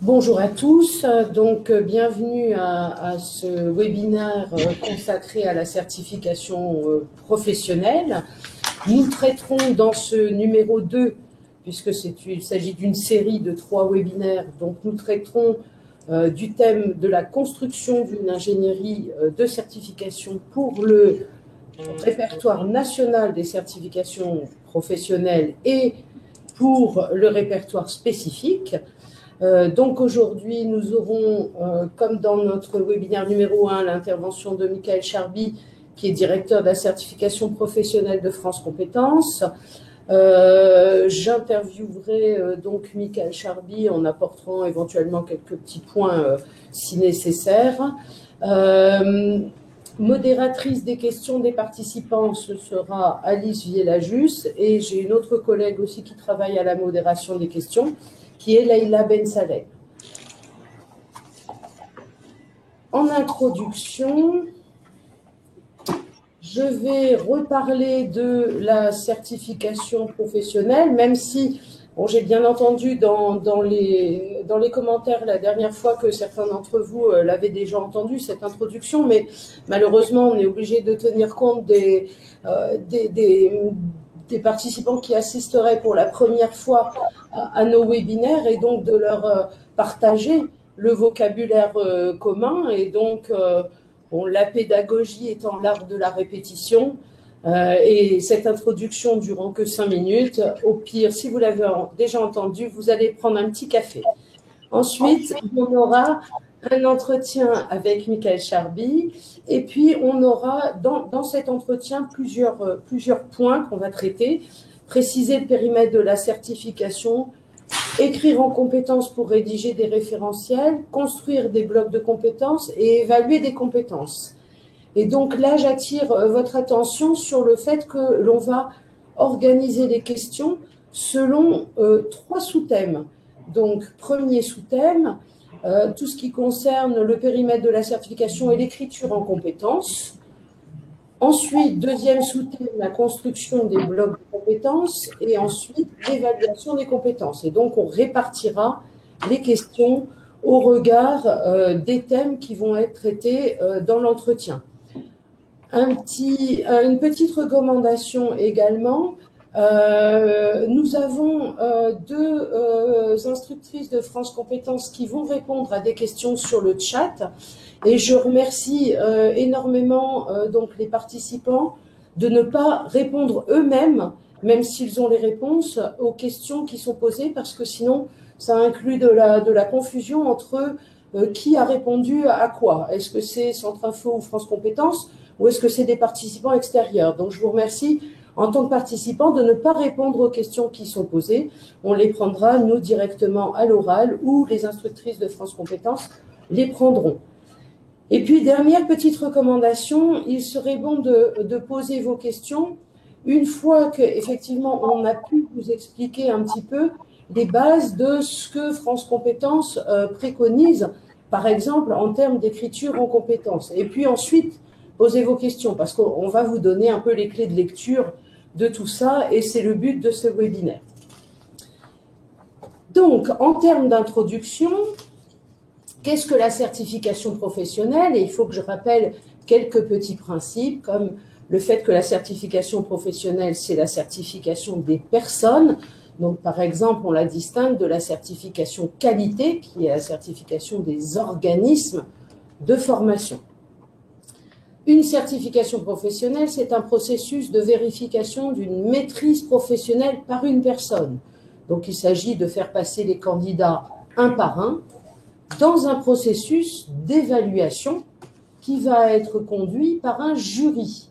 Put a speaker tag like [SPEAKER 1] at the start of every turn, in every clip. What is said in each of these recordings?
[SPEAKER 1] Bonjour à tous, bienvenue à ce webinaire consacré à la certification professionnelle. Nous traiterons dans ce numéro 2, puisqu'il s'agit d'une série de 3 webinaires, donc nous traiterons du thème de la construction d'une ingénierie de certification pour le répertoire national des certifications professionnelles et pour le répertoire spécifique. Donc aujourd'hui, nous aurons, comme dans notre webinaire numéro 1, l'intervention de Michael Charby, qui est directeur de la certification professionnelle de France Compétences. J'interviewerai donc Michael Charby en apportant éventuellement quelques petits points si nécessaire. Modératrice des questions des participants, ce sera Alice Viellajus, et j'ai une autre collègue aussi qui travaille à la modération des questions, qui est Leïla Ben Saleh. En introduction, je vais reparler de la certification professionnelle, même si j'ai bien entendu dans les commentaires la dernière fois que certains d'entre vous l'avaient déjà entendu, cette introduction, mais malheureusement, on est obligé de tenir compte des participants qui assisteraient pour la première fois à nos webinaires et donc de leur partager le vocabulaire commun. Et donc, la pédagogie étant l'art de la répétition, et cette introduction durant que 5 minutes, au pire, si vous l'avez déjà entendu, vous allez prendre un petit café. Ensuite, on aura un entretien avec Michael Charby, et puis on aura dans cet entretien plusieurs points qu'on va traiter: préciser le périmètre de la certification, écrire en compétences pour rédiger des référentiels, construire des blocs de compétences et évaluer des compétences. Et donc là, j'attire votre attention sur le fait que l'on va organiser les questions selon 3 sous-thèmes. Donc, premier sous-thème, tout ce qui concerne le périmètre de la certification et l'écriture en compétences. Ensuite, deuxième sous-thème, la construction des blocs de compétences. Et ensuite, l'évaluation des compétences. Et donc, on répartira les questions au regard des thèmes qui vont être traités dans l'entretien. Une petite recommandation également. Nous avons 2 instructrices de France Compétences qui vont répondre à des questions sur le chat, et je remercie énormément donc les participants de ne pas répondre eux-mêmes, même s'ils ont les réponses aux questions qui sont posées, parce que sinon ça inclut de la confusion entre qui a répondu à quoi. Est-ce que c'est Centre Info ou France Compétences, ou est-ce que c'est des participants extérieurs? Donc je vous remercie en tant que participant de ne pas répondre aux questions qui sont posées. On les prendra, nous, directement à l'oral, ou les instructrices de France Compétences les prendront. Et puis, dernière petite recommandation, il serait bon de poser vos questions une fois qu'effectivement on a pu vous expliquer un petit peu les bases de ce que France Compétences préconise, par exemple en termes d'écriture en compétences. Et puis ensuite, posez vos questions, parce qu'on va vous donner un peu les clés de lecture de tout ça, et c'est le but de ce webinaire. Donc, en termes d'introduction, qu'est-ce que la certification professionnelle? Et il faut que je rappelle quelques petits principes, comme le fait que la certification professionnelle, c'est la certification des personnes. Donc, par exemple, on la distingue de la certification qualité, qui est la certification des organismes de formation. Une certification professionnelle, c'est un processus de vérification d'une maîtrise professionnelle par une personne. Donc, il s'agit de faire passer les candidats un par un dans un processus d'évaluation qui va être conduit par un jury.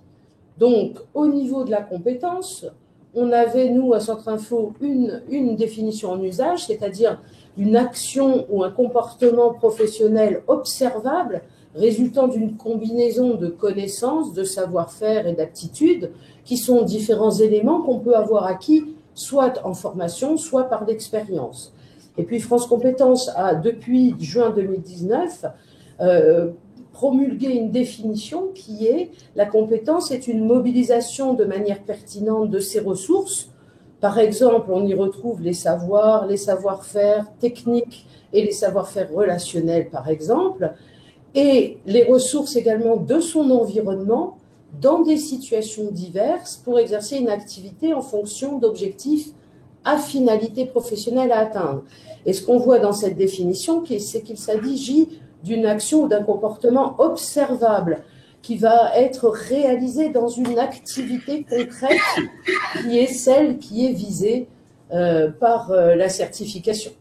[SPEAKER 1] Donc, au niveau de la compétence, on avait, nous, à Centre Info, une définition en usage, c'est-à-dire une action ou un comportement professionnel observable résultant d'une combinaison de connaissances, de savoir-faire et d'aptitudes, qui sont différents éléments qu'on peut avoir acquis, soit en formation, soit par l'expérience. Et puis France Compétences a, depuis juin 2019, promulgué une définition qui est: la compétence est une mobilisation de manière pertinente de ses ressources. Par exemple, on y retrouve les savoirs, les savoir-faire techniques et les savoir-faire relationnels, par exemple, et les ressources également de son environnement dans des situations diverses pour exercer une activité en fonction d'objectifs à finalité professionnelle à atteindre. Et ce qu'on voit dans cette définition, c'est qu'il s'agit d'une action ou d'un comportement observable qui va être réalisé dans une activité concrète qui est celle qui est visée par la certification.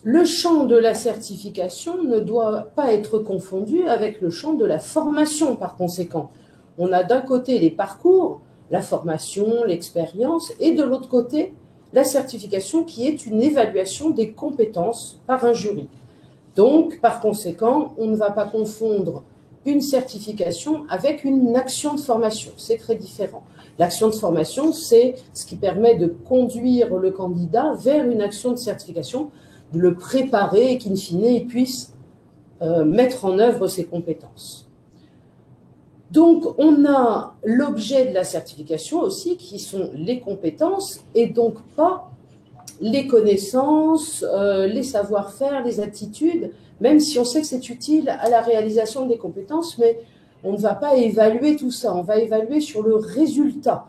[SPEAKER 1] Le champ de la certification ne doit pas être confondu avec le champ de la formation, par conséquent. On a d'un côté les parcours, la formation, l'expérience, et de l'autre côté, la certification qui est une évaluation des compétences par un jury. Donc, par conséquent, on ne va pas confondre une certification avec une action de formation. C'est très différent. L'action de formation, c'est ce qui permet de conduire le candidat vers une action de certification, de le préparer et qu'in fine, il puisse mettre en œuvre ses compétences. Donc, on a l'objet de la certification aussi, qui sont les compétences, et donc pas les connaissances, les savoir-faire, les attitudes, même si on sait que c'est utile à la réalisation des compétences, mais on ne va pas évaluer tout ça, on va évaluer sur le résultat.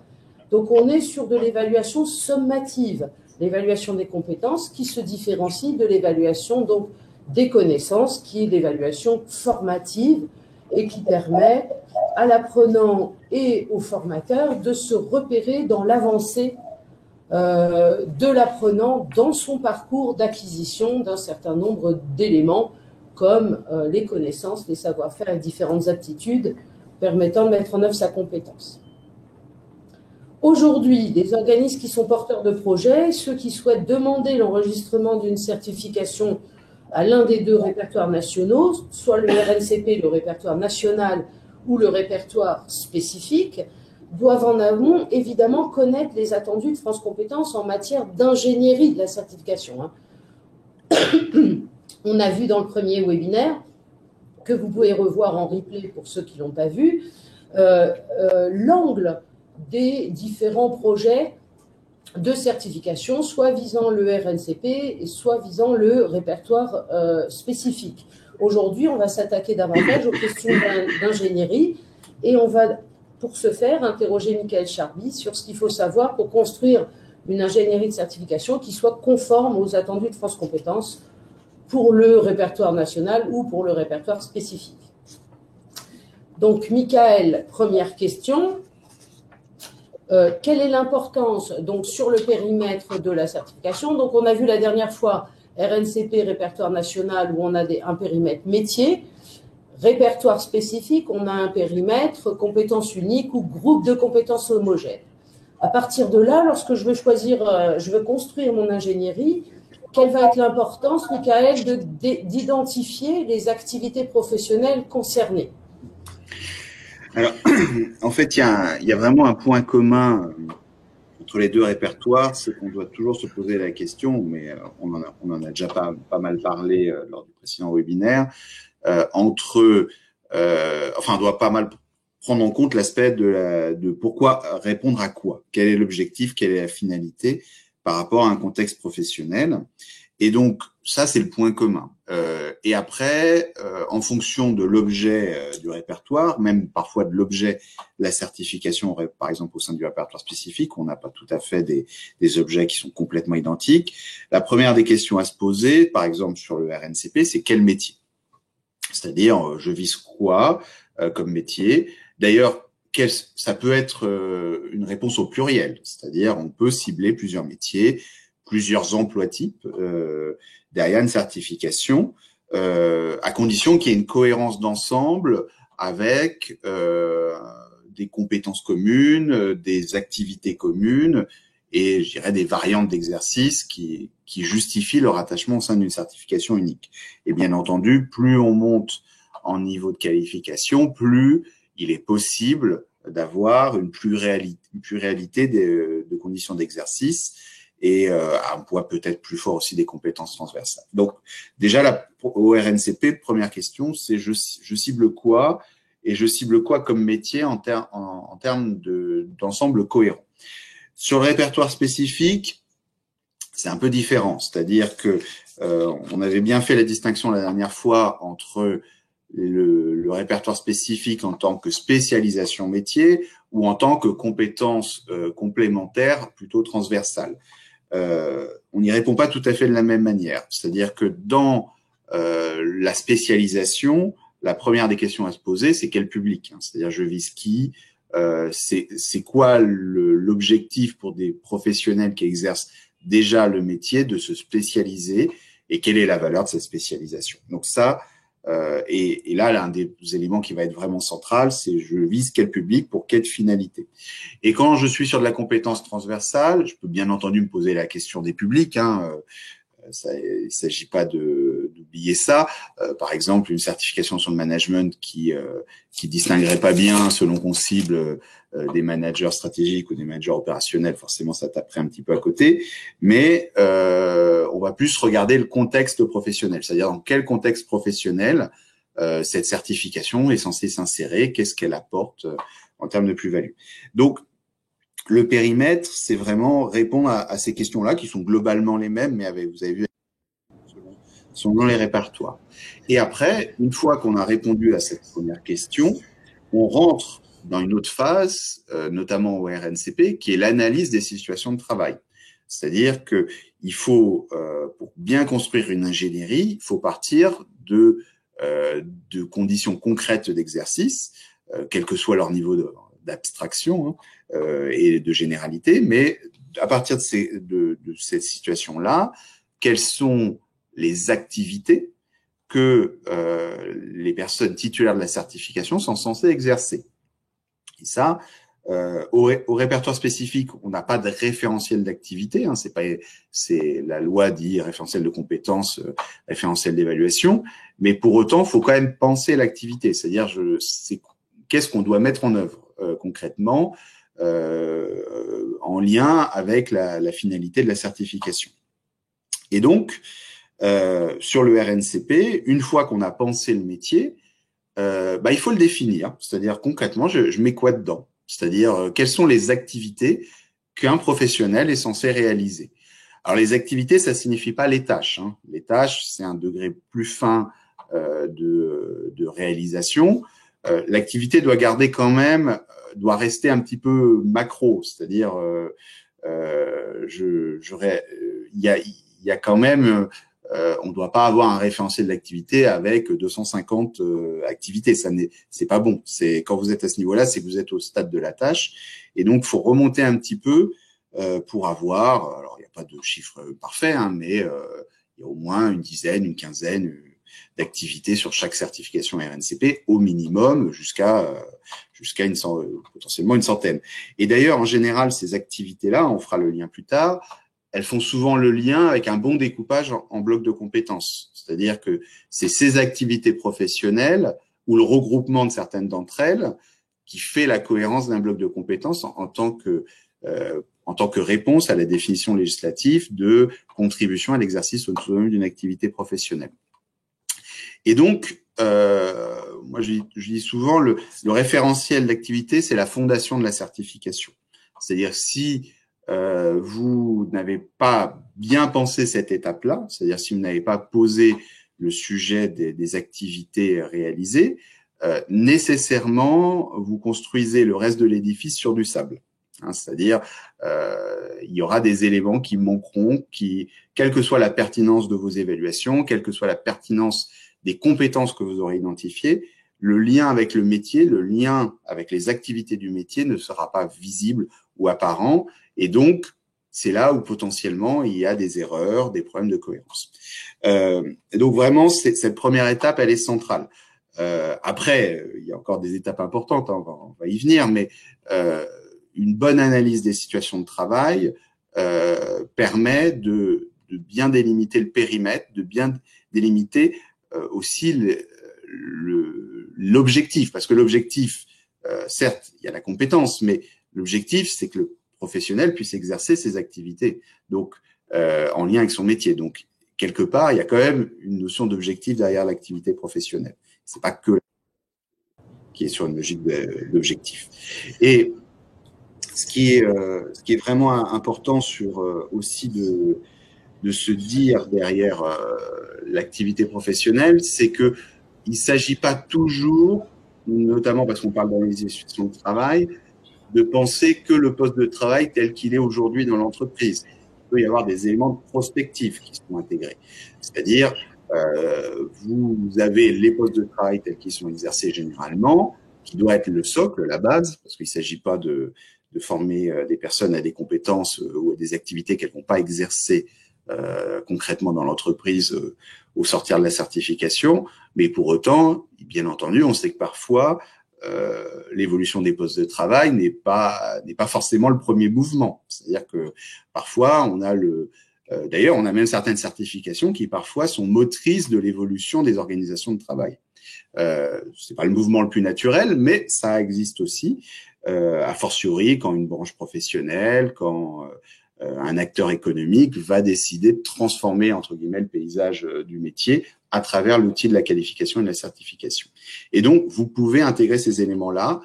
[SPEAKER 1] Donc, on est sur de l'évaluation sommative, l'évaluation des compétences qui se différencie de l'évaluation donc des connaissances, qui est l'évaluation formative et qui permet à l'apprenant et au formateur de se repérer dans l'avancée de l'apprenant dans son parcours d'acquisition d'un certain nombre d'éléments comme les connaissances, les savoir-faire et différentes aptitudes permettant de mettre en œuvre sa compétence. Aujourd'hui, les organismes qui sont porteurs de projets, ceux qui souhaitent demander l'enregistrement d'une certification à l'un des deux répertoires nationaux, soit le RNCP, le répertoire national, ou le répertoire spécifique, doivent en amont évidemment connaître les attendus de France Compétences en matière d'ingénierie de la certification. On a vu dans le premier webinaire, que vous pouvez revoir en replay pour ceux qui ne l'ont pas vu, l'angle des différents projets de certification, soit visant le RNCP, soit visant le répertoire spécifique. Aujourd'hui, on va s'attaquer davantage aux questions d'ingénierie et on va, pour ce faire, interroger Michael Charby sur ce qu'il faut savoir pour construire une ingénierie de certification qui soit conforme aux attendus de France Compétences pour le répertoire national ou pour le répertoire spécifique. Donc, Michael, première question. Quelle est l'importance donc sur le périmètre de la certification? Donc, on a vu la dernière fois RNCP, répertoire national, où on a un périmètre métier. Répertoire spécifique, on a un périmètre compétences uniques ou groupe de compétences homogènes. À partir de là, lorsque je veux choisir, je veux construire mon ingénierie, quelle va être l'importance, Michael, d'identifier les activités professionnelles concernées?
[SPEAKER 2] Alors, en fait, il y a vraiment un point commun entre les deux répertoires, c'est qu'on doit toujours se poser la question, mais on en a déjà pas mal parlé lors du précédent webinaire, on doit pas mal prendre en compte l'aspect de pourquoi répondre à quoi, quel est l'objectif, quelle est la finalité par rapport à un contexte professionnel. Et donc, ça, c'est le point commun. Et après, en fonction de l'objet du répertoire, même parfois de l'objet de la certification, par exemple au sein du répertoire spécifique, on n'a pas tout à fait des objets qui sont complètement identiques. La première des questions à se poser, par exemple sur le RNCP, c'est quel métier? C'est-à-dire, je vise quoi comme métier? D'ailleurs, ça peut être une réponse au pluriel, c'est-à-dire on peut cibler plusieurs métiers, plusieurs emplois types derrière une certification, à condition qu'il y ait une cohérence d'ensemble avec des compétences communes, des activités communes et, je dirais, des variantes d'exercice qui justifient leur attachement au sein d'une certification unique. Et bien entendu, plus on monte en niveau de qualification, plus il est possible d'avoir une pluralité de conditions d'exercice et un poids peut-être plus fort aussi des compétences transversales. Donc, déjà, au RNCP, première question, c'est je cible quoi et je cible quoi comme métier en termes d'ensemble cohérent. Sur le répertoire spécifique, c'est un peu différent. C'est-à-dire que on avait bien fait la distinction la dernière fois entre le répertoire spécifique en tant que spécialisation métier ou en tant que compétence complémentaire plutôt transversale. On n'y répond pas tout à fait de la même manière. C'est-à-dire que dans la spécialisation, la première des questions à se poser, c'est quel public, hein. C'est-à-dire je vise qui, c'est quoi l'objectif pour des professionnels qui exercent déjà le métier de se spécialiser et quelle est la valeur de cette spécialisation. Donc ça, et là, l'un des éléments qui va être vraiment central, c'est je vise quel public pour quelle finalité. Et quand je suis sur de la compétence transversale, je peux bien entendu me poser la question des publics, hein, il ne s'agit pas d'oublier ça. Par exemple, une certification sur le management qui distinguerait pas bien selon qu'on cible des managers stratégiques ou des managers opérationnels, forcément ça taperait un petit peu à côté. Mais on va plus regarder le contexte professionnel, c'est-à-dire dans quel contexte professionnel cette certification est censée s'insérer, qu'est-ce qu'elle apporte en termes de plus-value. Donc, le périmètre, c'est vraiment répondre à ces questions-là qui sont globalement les mêmes, mais vous avez vu, selon les répertoires. Et après, une fois qu'on a répondu à cette première question, on rentre dans une autre phase, notamment au RNCP, qui est l'analyse des situations de travail. C'est-à-dire que il faut, pour bien construire une ingénierie, il faut partir de conditions concrètes d'exercice, quel que soit leur niveau d'abstraction, hein, et de généralité, mais à partir de cette situation-là, quelles sont les activités que les personnes titulaires de la certification sont censées exercer. Et ça, au répertoire spécifique, on n'a pas de référentiel d'activité, hein, c'est la loi dit référentiel de compétences, référentiel d'évaluation, mais pour autant, il faut quand même penser l'activité, c'est-à-dire qu'est-ce qu'on doit mettre en œuvre concrètement en lien avec la finalité de la certification. Et donc, sur le RNCP, une fois qu'on a pensé le métier, il faut le définir, c'est-à-dire concrètement, je mets quoi dedans, c'est-à-dire quelles sont les activités qu'un professionnel est censé réaliser. Alors les activités, ça signifie pas les tâches, hein. Les tâches, c'est un degré plus fin de réalisation. L'activité doit garder quand même, doit rester un petit peu macro, c'est-à-dire il y a quand même on ne doit pas avoir un référentiel d'activité avec 250 activités. C'est pas bon. C'est quand vous êtes à ce niveau-là, c'est que vous êtes au stade de la tâche. Et donc, faut remonter un petit peu pour avoir. Alors, il n'y a pas de chiffre parfait, hein, mais il y a au moins une dizaine, une quinzaine d'activités sur chaque certification RNCP au minimum, jusqu'à potentiellement une centaine. Et d'ailleurs, en général, ces activités-là, on fera le lien plus tard, elles font souvent le lien avec un bon découpage en blocs de compétences. C'est-à-dire que c'est ces activités professionnelles ou le regroupement de certaines d'entre elles qui fait la cohérence d'un bloc de compétences en tant que réponse à la définition législative de contribution à l'exercice autonome d'une activité professionnelle. Et donc, moi je dis souvent, le référentiel d'activité, c'est la fondation de la certification. C'est-à-dire si vous n'avez pas bien pensé cette étape-là, c'est-à-dire si vous n'avez pas posé le sujet des activités réalisées, nécessairement, vous construisez le reste de l'édifice sur du sable. Hein, c'est-à-dire, il y aura des éléments qui manqueront, quelle que soit la pertinence de vos évaluations, quelle que soit la pertinence des compétences que vous aurez identifiées, le lien avec le métier, le lien avec les activités du métier ne sera pas visible ou apparent. Et donc, c'est là où potentiellement il y a des erreurs, des problèmes de cohérence. Et donc vraiment, cette première étape, elle est centrale. Après, il y a encore des étapes importantes, hein, on va y venir, mais une bonne analyse des situations de travail permet de bien délimiter le périmètre, de bien délimiter aussi l'objectif, parce que l'objectif, certes, il y a la compétence, mais l'objectif, c'est que le professionnel puisse exercer ses activités, donc en lien avec son métier. Donc, quelque part, il y a quand même une notion d'objectif derrière l'activité professionnelle. C'est pas que qui est sur une logique d'objectif. Et ce qui est vraiment important sur aussi de se dire derrière l'activité professionnelle, c'est que il ne s'agit pas toujours, notamment parce qu'on parle d'organisation de travail, de penser que le poste de travail tel qu'il est aujourd'hui dans l'entreprise. Il peut y avoir des éléments de prospectif qui sont intégrés. C'est-à-dire, vous avez les postes de travail tels qu'ils sont exercés généralement, qui doit être le socle, la base, parce qu'il ne s'agit pas de former des personnes à des compétences ou à des activités qu'elles ne vont pas exercer concrètement dans l'entreprise au sortir de la certification. Mais pour autant, bien entendu, on sait que parfois, l'évolution des postes de travail n'est pas forcément le premier mouvement. C'est-à-dire que parfois, on a d'ailleurs, on a même certaines certifications qui parfois sont motrices de l'évolution des organisations de travail. C'est pas le mouvement le plus naturel, mais ça existe aussi, a fortiori quand une branche professionnelle, quand un acteur économique va décider de transformer, entre guillemets, le paysage du métier à travers l'outil de la qualification et de la certification. Et donc, vous pouvez intégrer ces éléments-là.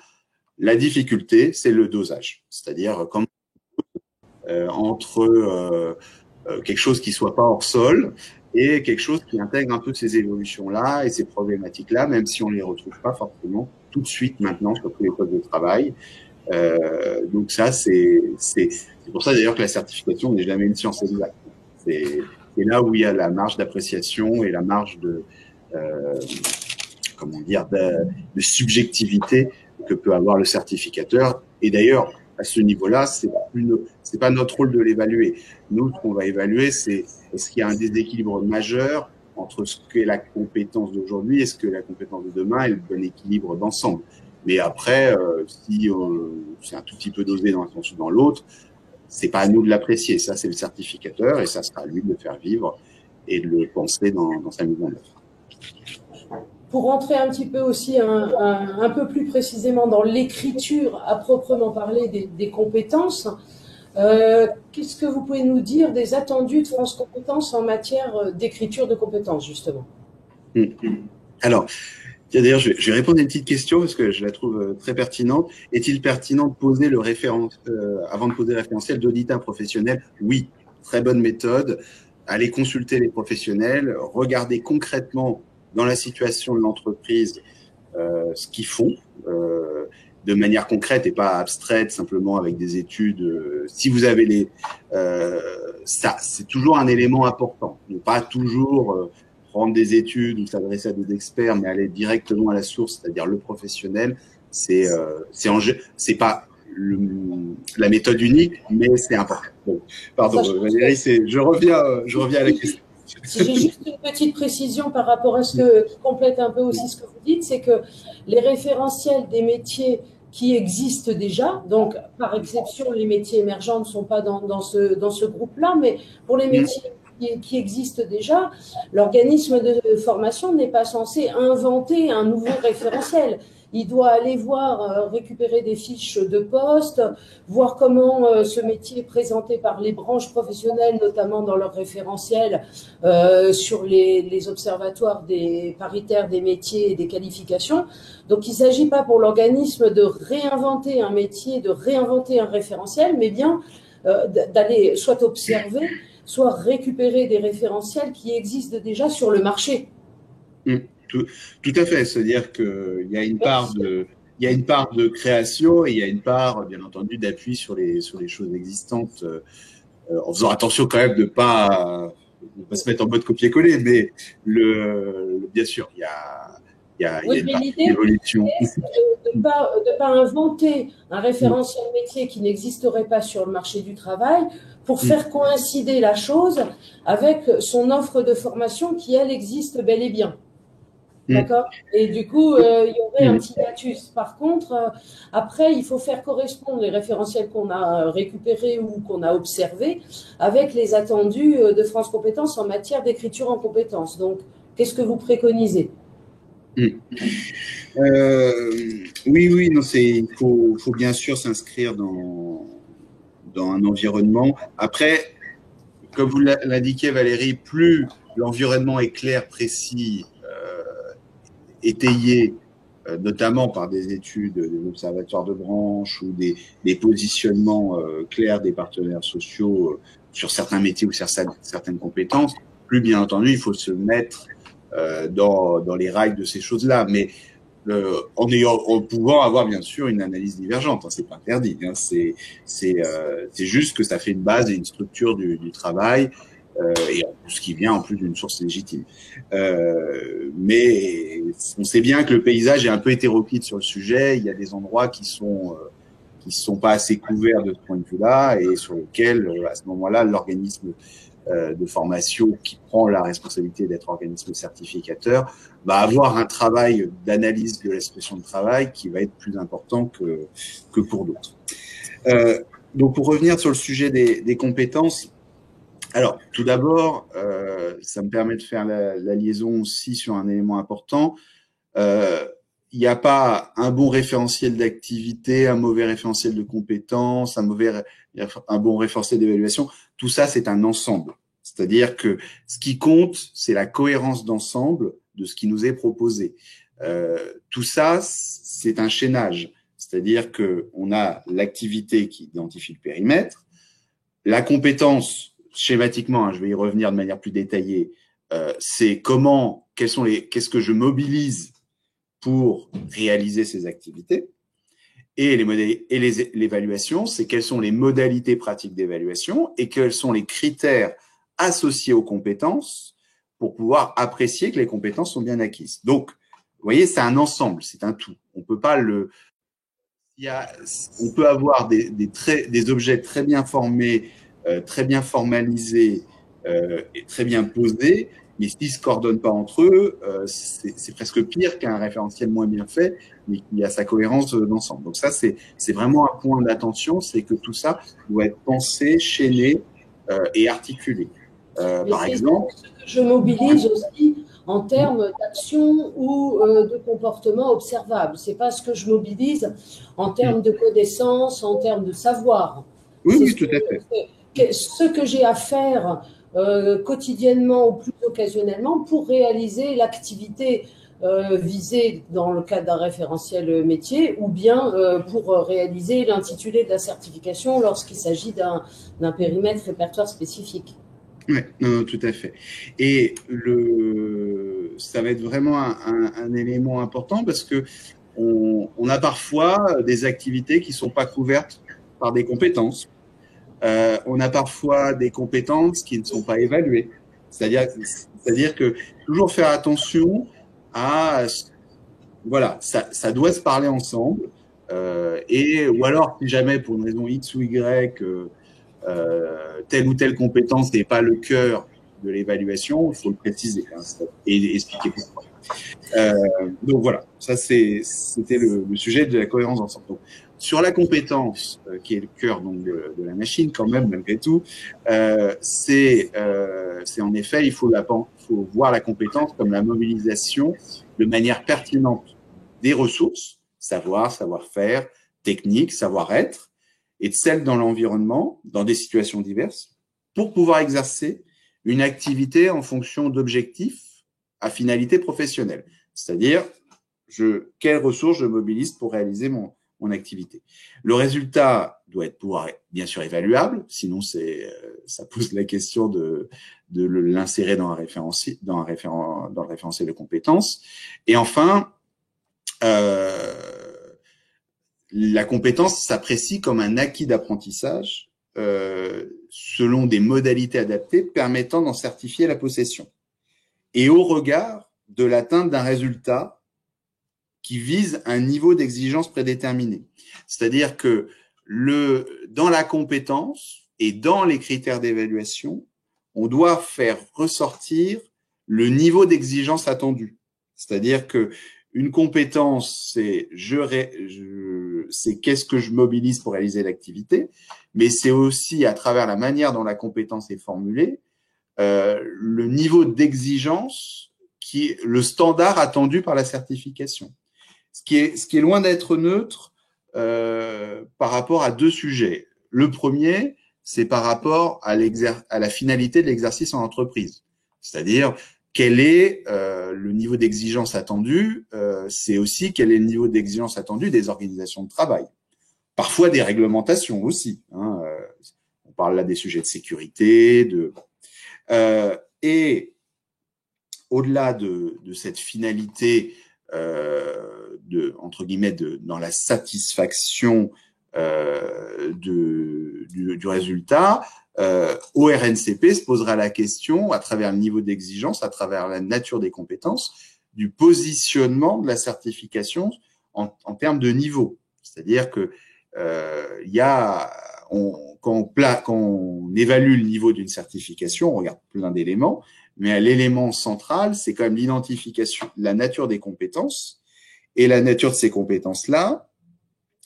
[SPEAKER 2] La difficulté, c'est le dosage, c'est-à-dire entre quelque chose qui soit pas hors sol et quelque chose qui intègre un peu ces évolutions-là et ces problématiques-là, même si on les retrouve pas forcément tout de suite maintenant sur tous les postes de travail. Donc ça, c'est pour ça d'ailleurs que la certification n'est jamais une science exacte. C'est là où il y a la marge d'appréciation et la marge de comment dire de subjectivité que peut avoir le certificateur. Et d'ailleurs, à ce niveau-là, c'est pas notre rôle de l'évaluer. Nous, ce qu'on va évaluer, c'est est-ce qu'il y a un déséquilibre majeur entre ce qu'est la compétence d'aujourd'hui et ce que la compétence de demain et le bon équilibre d'ensemble. Mais après, si c'est un tout petit peu dosé dans un sens ou dans l'autre, c'est pas à nous de l'apprécier. Ça, c'est le certificateur et ça sera à lui de le faire vivre et de le penser dans sa mise en œuvre.
[SPEAKER 1] Pour rentrer un petit peu aussi un peu plus précisément dans l'écriture à proprement parler des compétences, qu'est-ce que vous pouvez nous dire des attendus de France Compétences en matière d'écriture de compétences, justement?
[SPEAKER 2] Alors, d'ailleurs, je vais répondre à une petite question parce que je la trouve très pertinente. Est-il pertinent de poser le avant de poser le référentiel d'audit un professionnel? Oui, très bonne méthode. Allez consulter les professionnels, regardez concrètement dans la situation de l'entreprise ce qu'ils font de manière concrète et pas abstraite, simplement avec des études. Si vous avez ça, c'est toujours un élément important. Ne pas toujours prendre des études ou s'adresser à des experts, mais aller directement à la source, c'est-à-dire le professionnel. C'est pas la méthode unique, mais c'est important. Bon, pardon, Valérie, je reviens à la question.
[SPEAKER 1] Si j'ai juste une petite précision par rapport à ce qui complète un peu aussi ce que vous dites, c'est que les référentiels des métiers qui existent déjà, donc par exception, les métiers émergents ne sont pas dans ce groupe-là, mais pour les métiers qui existent déjà, l'organisme de formation n'est pas censé inventer un nouveau référentiel. Il doit aller voir, récupérer des fiches de poste, voir comment ce métier est présenté par les branches professionnelles, notamment dans leur référentiel sur les observatoires paritaires des métiers et des qualifications. Donc, il ne s'agit pas pour l'organisme de réinventer un métier, de réinventer un référentiel, mais bien d'aller soit observer, soit récupérer des référentiels qui existent déjà sur le marché.
[SPEAKER 2] Tout à fait, c'est-à-dire qu'il y a une part de création et il y a une part, bien entendu, d'appui sur les choses existantes, en faisant attention quand même de pas se mettre en mode copier-coller, mais bien sûr, il y a une partie d'évolution.
[SPEAKER 1] De ne pas inventer un référentiel métier qui n'existerait pas sur le marché du travail pour faire coïncider la chose avec son offre de formation qui, elle, existe bel et bien. D'accord. Et du coup, il y aurait un petit hiatus. Par contre, après, il faut faire correspondre les référentiels qu'on a récupérés ou qu'on a observés avec les attendus de France Compétences en matière d'écriture en compétences. Donc, qu'est-ce que vous préconisez?
[SPEAKER 2] Oui, non, il faut bien sûr s'inscrire dans un environnement. Après, comme vous l'indiquez, Valérie, plus l'environnement est clair, précis, étayé, notamment par des études des observatoires de branche ou des positionnements clairs des partenaires sociaux sur certains métiers ou sur certaines compétences, plus bien entendu, il faut se mettre dans les rails de ces choses-là. Mais en pouvant avoir bien sûr une analyse divergente, hein, c'est pas interdit. Hein, c'est juste que ça fait une base et une structure du travail. Et ce qui vient en plus d'une source légitime. Mais on sait bien que le paysage est un peu hétéroclite sur le sujet. Il y a des endroits qui sont pas assez couverts de ce point de vue-là et sur lesquels, à ce moment-là, l'organisme de formation qui prend la responsabilité d'être organisme certificateur va avoir un travail d'analyse de l'expression de travail qui va être plus important que pour d'autres. Donc, pour revenir sur le sujet des compétences, alors, tout d'abord, ça me permet de faire la liaison aussi sur un élément important. Il n'y a pas un bon référentiel d'activité, un mauvais référentiel de compétences, un bon référentiel d'évaluation. Tout ça, c'est un ensemble. C'est-à-dire que ce qui compte, c'est la cohérence d'ensemble de ce qui nous est proposé. Tout ça, c'est un chaînage. C'est-à-dire que on a l'activité qui identifie le périmètre, la compétence, schématiquement, hein, je vais y revenir de manière plus détaillée, c'est qu'est-ce que je mobilise pour réaliser ces activités. Et l'évaluation, c'est quelles sont les modalités pratiques d'évaluation et quels sont les critères associés aux compétences pour pouvoir apprécier que les compétences sont bien acquises. Donc, vous voyez, c'est un ensemble, c'est un tout. On peut pas on peut avoir des objets très bien formés, très bien formalisés et très bien posés, mais s'ils ne se coordonnent pas entre eux, c'est presque pire qu'un référentiel moins bien fait, mais qui a sa cohérence d'ensemble. Donc ça, c'est vraiment un point d'attention, c'est que tout ça doit être pensé, chaîné et articulé. Par exemple,
[SPEAKER 1] je mobilise aussi en termes d'action ou de comportement observable. C'est pas ce que je mobilise en termes de connaissances, en termes de savoir.
[SPEAKER 2] Oui, oui, tout à fait.
[SPEAKER 1] Ce que j'ai à faire quotidiennement ou plus occasionnellement pour réaliser l'activité visée dans le cadre d'un référentiel métier ou bien pour réaliser l'intitulé de la certification lorsqu'il s'agit d'un périmètre répertoire spécifique.
[SPEAKER 2] Oui, non, tout à fait. Et ça va être vraiment un élément important parce que on a parfois des activités qui sont pas couvertes par des compétences. On a parfois des compétences qui ne sont pas évaluées. C'est-à-dire que toujours faire attention à, voilà, ça doit se parler ensemble. Ou alors, si jamais pour une raison X ou Y, telle ou telle compétence n'est pas le cœur de l'évaluation, il faut le préciser hein, et expliquer pourquoi. Donc voilà, ça c'était le sujet de la cohérence d'ensemble. Donc, sur la compétence, qui est le cœur donc de la machine quand même malgré tout, c'est en effet il faut voir la compétence comme la mobilisation de manière pertinente des ressources, savoir-faire, technique, savoir-être, et de celles dans l'environnement, dans des situations diverses, pour pouvoir exercer une activité en fonction d'objectifs à finalité professionnelle. C'est-à-dire, quelles ressources je mobilise pour réaliser mon activité. Le résultat doit pouvoir être bien sûr évaluable, sinon ça pose la question de l'insérer dans le référentiel de compétences. Et enfin, la compétence s'apprécie comme un acquis d'apprentissage selon des modalités adaptées permettant d'en certifier la possession et au regard de l'atteinte d'un résultat qui vise un niveau d'exigence prédéterminé. C'est-à-dire que dans la compétence et dans les critères d'évaluation, on doit faire ressortir le niveau d'exigence attendu. C'est-à-dire que une compétence, c'est qu'est-ce que je mobilise pour réaliser l'activité, mais c'est aussi à travers la manière dont la compétence est formulée, le niveau d'exigence le standard attendu par la certification. Ce qui est loin d'être neutre par rapport à deux sujets. Le premier, c'est par rapport à la finalité de l'exercice en entreprise. C'est-à-dire, quel est le niveau d'exigence attendu, c'est aussi quel est le niveau d'exigence attendu des organisations de travail. Parfois des réglementations aussi. Hein, on parle là des sujets de sécurité, et au-delà de cette finalité entre guillemets dans la satisfaction du résultat, au RNCP se posera la question, à travers le niveau d'exigence, à travers la nature des compétences, du positionnement de la certification en termes de niveau. C'est-à-dire que quand on évalue le niveau d'une certification, on regarde plein d'éléments, mais l'élément central, c'est quand même l'identification, la nature des compétences. Et la nature de ces compétences-là,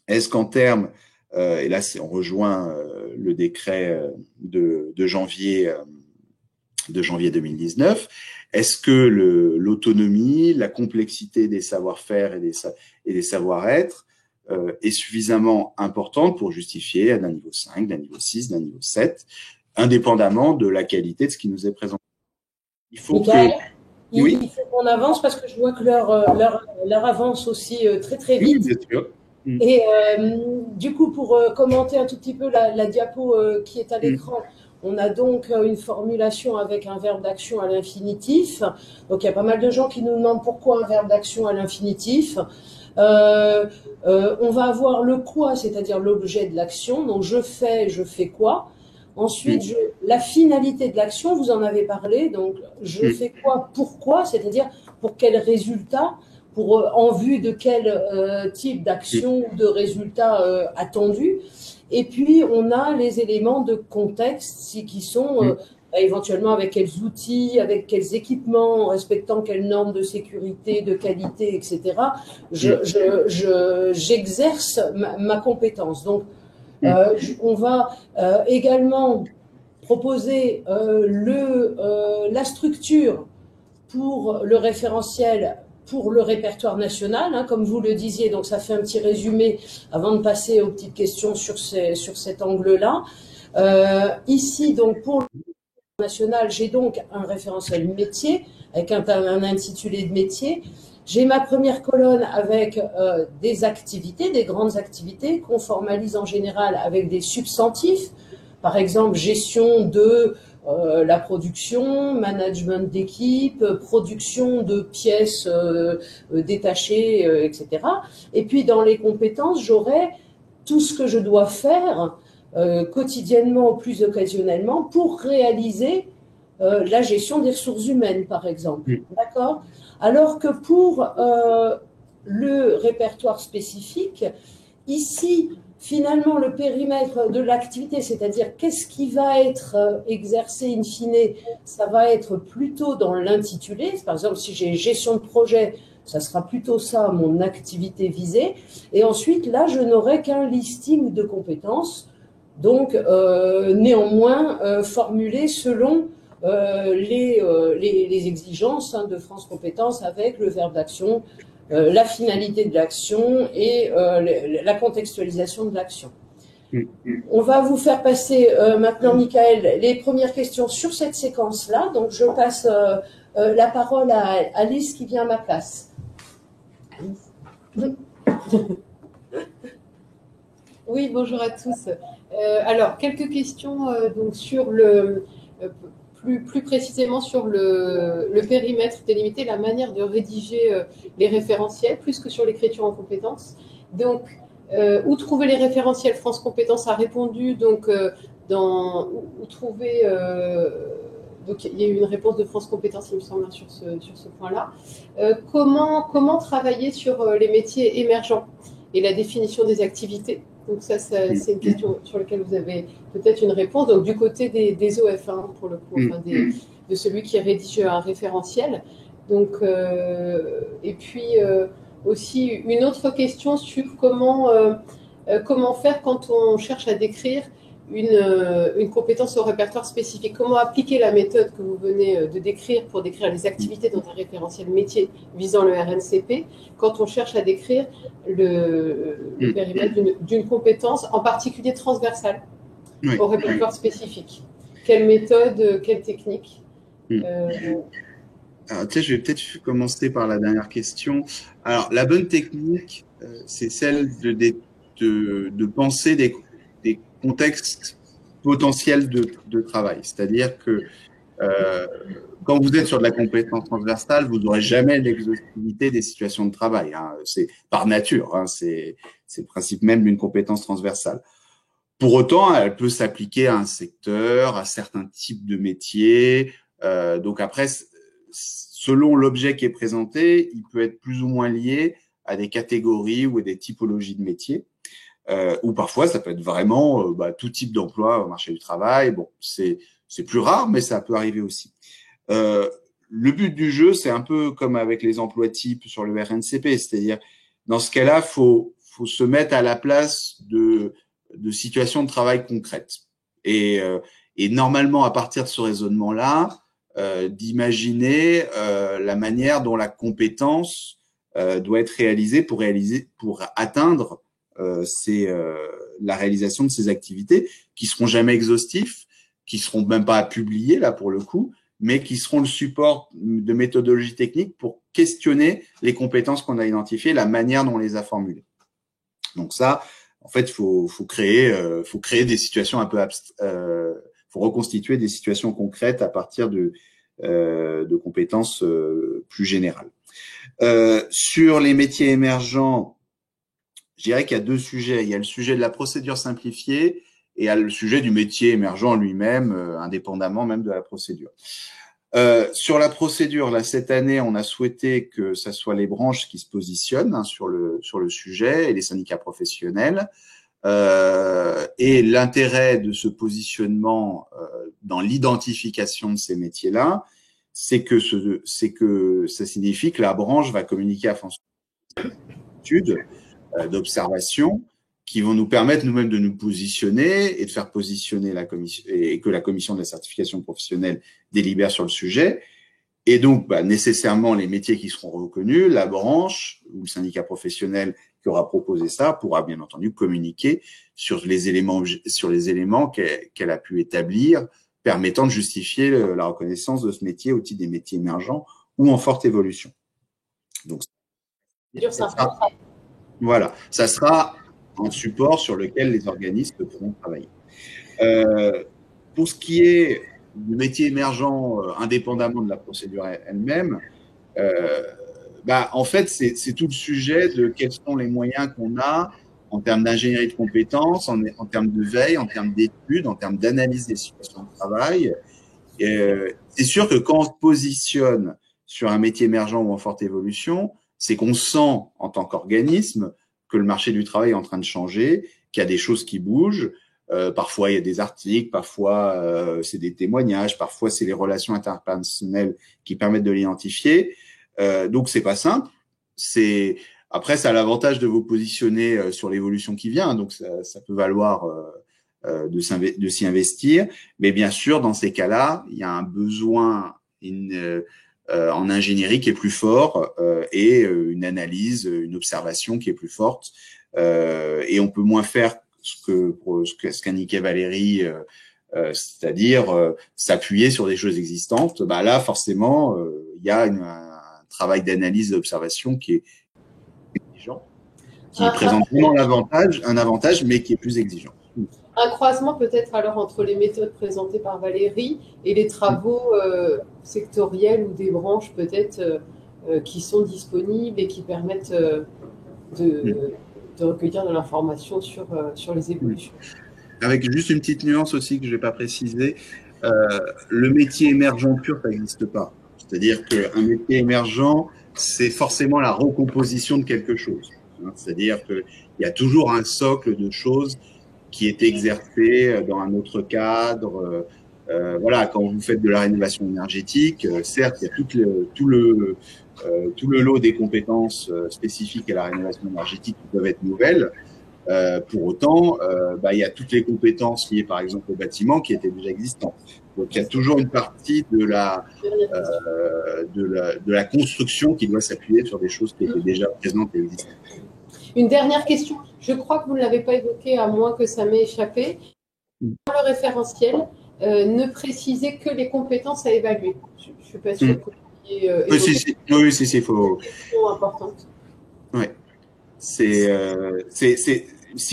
[SPEAKER 2] est-ce qu'en termes, et là on rejoint le décret de janvier 2019, est-ce que l'autonomie, la complexité des savoir-faire et des savoir-être est suffisamment importante pour justifier d'un niveau 5, d'un niveau 6, d'un niveau 7, indépendamment de la qualité de ce qui nous est présenté.
[SPEAKER 1] Il faut il faut qu'on avance parce que je vois que l'heure avance aussi très très vite.
[SPEAKER 2] Oui, bien sûr.
[SPEAKER 1] Et du coup, pour commenter un tout petit peu la diapo qui est à l'écran, on a donc une formulation avec un verbe d'action à l'infinitif. Donc il y a pas mal de gens qui nous demandent pourquoi un verbe d'action à l'infinitif. On va avoir le quoi, c'est-à-dire l'objet de l'action. Donc je fais quoi. Ensuite, la finalité de l'action, vous en avez parlé. Donc je fais quoi, pourquoi, c'est-à-dire pour quel résultat, en vue de quel type d'action ou de résultat attendu. Et puis, on a les éléments de contexte qui sont éventuellement avec quels outils, avec quels équipements, en respectant quelles normes de sécurité, de qualité, etc. J'exerce ma compétence. Donc, on va également proposer la structure pour le référentiel, pour le répertoire national, hein, comme vous le disiez. Donc ça fait un petit résumé avant de passer aux petites questions sur cet angle-là. Ici, donc pour le répertoire national, j'ai donc un référentiel métier avec un intitulé de métier. J'ai ma première colonne avec des activités, des grandes activités qu'on formalise en général avec des substantifs. Par exemple, gestion de la production, management d'équipe, production de pièces détachées, etc. Et puis dans les compétences, j'aurai tout ce que je dois faire quotidiennement ou plus occasionnellement pour réaliser la gestion des ressources humaines, par exemple. D'accord ? Alors que pour le répertoire spécifique, ici, finalement, le périmètre de l'activité, c'est-à-dire qu'est-ce qui va être exercé in fine, ça va être plutôt dans l'intitulé. Par exemple, si j'ai gestion de projet, ça sera plutôt ça, mon activité visée. Et ensuite, là, je n'aurai qu'un listing de compétences, donc néanmoins formulé selon les exigences de France Compétences avec le verbe d'action, la finalité de l'action et la contextualisation de l'action. On va vous faire passer maintenant, Michael, les premières questions sur cette séquence-là. Donc, je passe la parole à Alice qui vient à ma place.
[SPEAKER 3] Oui, bonjour à tous. Alors, quelques questions donc sur plus précisément sur le périmètre délimité, la manière de rédiger les référentiels, plus que sur l'écriture en compétences. Donc, où trouver les référentiels France Compétences a répondu, donc, où trouver... donc, il y a eu une réponse de France Compétences, il me semble, sur ce point-là. Comment travailler sur les métiers émergents et la définition des activités? Donc ça, c'est une question sur laquelle vous avez peut-être une réponse. Donc du côté des OF, hein, pour le coup, enfin, de celui qui rédige un référentiel. Donc, et puis aussi une autre question sur comment faire quand on cherche à décrire une compétence au répertoire spécifique. Comment appliquer la méthode que vous venez de décrire pour décrire les activités dans un référentiel métier visant le RNCP quand on cherche à décrire le périmètre d'une compétence, en particulier transversale, au répertoire spécifique. Quelle méthode, quelle technique
[SPEAKER 2] Alors, tu sais, je vais peut-être commencer par la dernière question. Alors, la bonne technique, c'est celle de penser des contextes potentiels de travail. C'est-à-dire que euh, quand vous êtes sur de la compétence transversale, vous n'aurez jamais l'exhaustivité des situations de travail. Hein. C'est par nature, hein, c'est le principe même d'une compétence transversale. Pour autant, elle peut s'appliquer à un secteur, à certains types de métiers. Donc après, selon l'objet qui est présenté, il peut être plus ou moins lié à des catégories ou à des typologies de métiers. Ou parfois, ça peut être vraiment tout type d'emploi au marché du travail. Bon, c'est plus rare, mais ça peut arriver aussi. Le but du jeu, c'est un peu comme avec les emplois types sur le RNCP, c'est-à-dire dans ce cas-là, faut se mettre à la place de situations de travail concrètes. Et normalement, à partir de ce raisonnement-là, d'imaginer la manière dont la compétence doit être réalisée pour atteindre la réalisation de ces activités qui seront jamais exhaustifs, qui seront même pas publiés là pour le coup, mais qui seront le support de méthodologie technique pour questionner les compétences qu'on a identifiées, la manière dont on les a formulées. Donc ça, en fait, faut créer des situations un peu faut reconstituer des situations concrètes à partir de compétences plus générales. Sur les métiers émergents, je dirais qu'il y a deux sujets. Il y a le sujet de la procédure simplifiée et il y a le sujet du métier émergent lui-même, indépendamment même de la procédure. Sur la procédure, là, cette année, on a souhaité que ça soit les branches qui se positionnent hein, sur le sujet et les syndicats professionnels. Et l'intérêt de ce positionnement dans l'identification de ces métiers-là, c'est que ça signifie que la branche va communiquer à fonction d'études, d'observations, qui vont nous permettre nous-mêmes de nous positionner et de faire positionner la commission et que la commission de la certification professionnelle délibère sur le sujet. Et donc, nécessairement, les métiers qui seront reconnus, la branche ou le syndicat professionnel qui aura proposé ça pourra bien entendu communiquer sur les éléments qu'elle a pu établir permettant de justifier la reconnaissance de ce métier au titre des métiers émergents ou en forte évolution. Donc, voilà, ça sera un support sur lequel les organismes pourront travailler. Pour ce qui est du métier émergent indépendamment de la procédure elle-même, en fait, c'est tout le sujet de quels sont les moyens qu'on a en termes d'ingénierie de compétences, en termes de veille, en termes d'études, en termes d'analyse des situations de travail. C'est sûr que quand on se positionne sur un métier émergent ou en forte évolution, c'est qu'on sent en tant qu'organisme que le marché du travail est en train de changer, qu'il y a des choses qui bougent. Parfois, il y a des articles, parfois, c'est des témoignages, parfois, c'est les relations interpersonnelles qui permettent de l'identifier. Donc, c'est pas simple. Après, ça a l'avantage de vous positionner sur l'évolution qui vient. Donc, ça peut valoir de s'y investir. Mais bien sûr, dans ces cas-là, il y a un besoin en ingénierie qui est plus fort et une analyse, une observation qui est plus forte. Et on peut moins faire ce qu'indiquait Valérie, c'est-à-dire s'appuyer sur des choses existantes. Là, forcément, il y a un travail d'analyse et d'observation qui est exigeant, qui présente vraiment un avantage, mais qui est plus exigeant.
[SPEAKER 3] Un croisement peut-être alors entre les méthodes présentées par Valérie et les travaux sectoriels ou des branches peut-être qui sont disponibles et qui permettent de recueillir de l'information sur les évolutions.
[SPEAKER 2] Avec juste une petite nuance aussi que je n'ai pas précisée, le métier émergent pur, ça n'existe pas. C'est-à-dire qu'un métier émergent, c'est forcément la recomposition de quelque chose. C'est-à-dire qu'il y a toujours un socle de choses qui est exercé dans un autre cadre. Voilà, quand vous faites de la rénovation énergétique, certes, il y a tout le lot des compétences spécifiques à la rénovation énergétique qui peuvent être nouvelles. Pour autant, il y a toutes les compétences liées, par exemple, au bâtiment qui étaient déjà existantes. Donc, il y a toujours une partie de la construction qui doit s'appuyer sur des choses qui étaient déjà présentes et existantes.
[SPEAKER 3] Une dernière question. Je crois que vous ne l'avez pas évoqué, à moins que ça m'ait échappé. Dans le référentiel, ne précisez que les compétences à évaluer. Je ne suis pas sûre que vous
[SPEAKER 2] Oui, oui, il faut.
[SPEAKER 3] Question importante.
[SPEAKER 2] Ouais. Si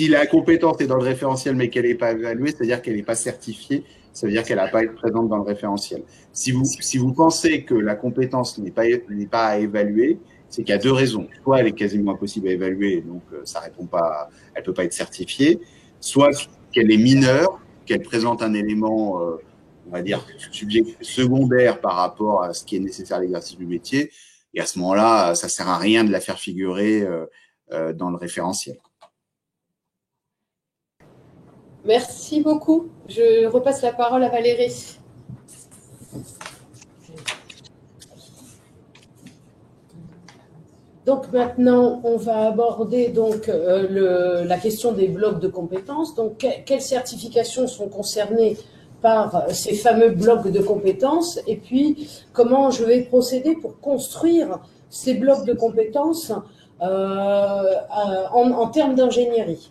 [SPEAKER 2] la compétence est dans le référentiel mais qu'elle n'est pas évaluée, c'est-à-dire qu'elle n'est pas certifiée, ça veut dire qu'elle n'a pas été présente dans le référentiel. Si vous pensez que la compétence n'est pas à évaluer, c'est qu'il y a deux raisons. Soit elle est quasiment impossible à évaluer, donc ça répond pas, elle peut pas être certifiée. Soit qu'elle est mineure, qu'elle présente un élément, on va dire, secondaire par rapport à ce qui est nécessaire à l'exercice du métier. Et à ce moment-là, ça sert à rien de la faire figurer dans le référentiel.
[SPEAKER 3] Merci beaucoup. Je repasse la parole à Valérie.
[SPEAKER 1] Donc maintenant, on va aborder donc la question des blocs de compétences. Donc, quelles certifications sont concernées par ces fameux blocs de compétences, et puis comment je vais procéder pour construire ces blocs de compétences en termes d'ingénierie.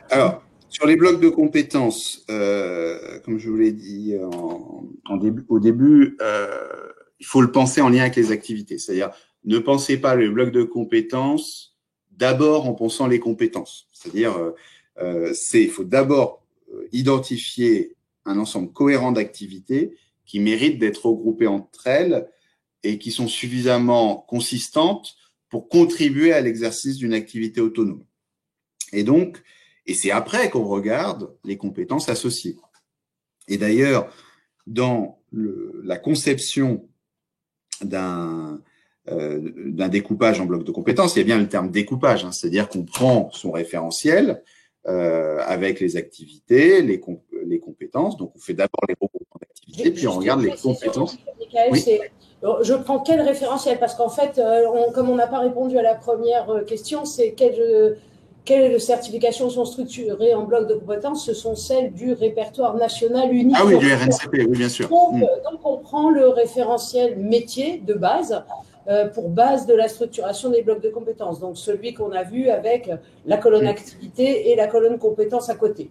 [SPEAKER 2] Alors, sur les blocs de compétences, comme je vous l'ai dit au début, il faut le penser en lien avec les activités. C'est-à-dire, ne pensez pas le bloc de compétences d'abord en pensant les compétences. C'est-à-dire, il faut d'abord identifier un ensemble cohérent d'activités qui méritent d'être regroupées entre elles et qui sont suffisamment consistantes pour contribuer à l'exercice d'une activité autonome. Et c'est après qu'on regarde les compétences associées. Et d'ailleurs, dans la conception d'un découpage en blocs de compétences, il y a bien le terme découpage, hein, c'est-à-dire qu'on prend son référentiel avec les activités, les compétences. Donc, on fait d'abord les regroupements d'activités, puis on regarde les compétences.
[SPEAKER 1] Michael, oui. Je prends quel référentiel? Parce qu'en fait, comme on n'a pas répondu à la première question, c'est quelles certifications sont structurées en blocs de compétences? Ce sont celles du répertoire national unique.
[SPEAKER 2] Ah oui, du RNCP, oui, bien sûr.
[SPEAKER 1] Donc, on prend le référentiel métier de base pour base de la structuration des blocs de compétences. Donc, celui qu'on a vu avec la colonne activité et la colonne compétences à côté.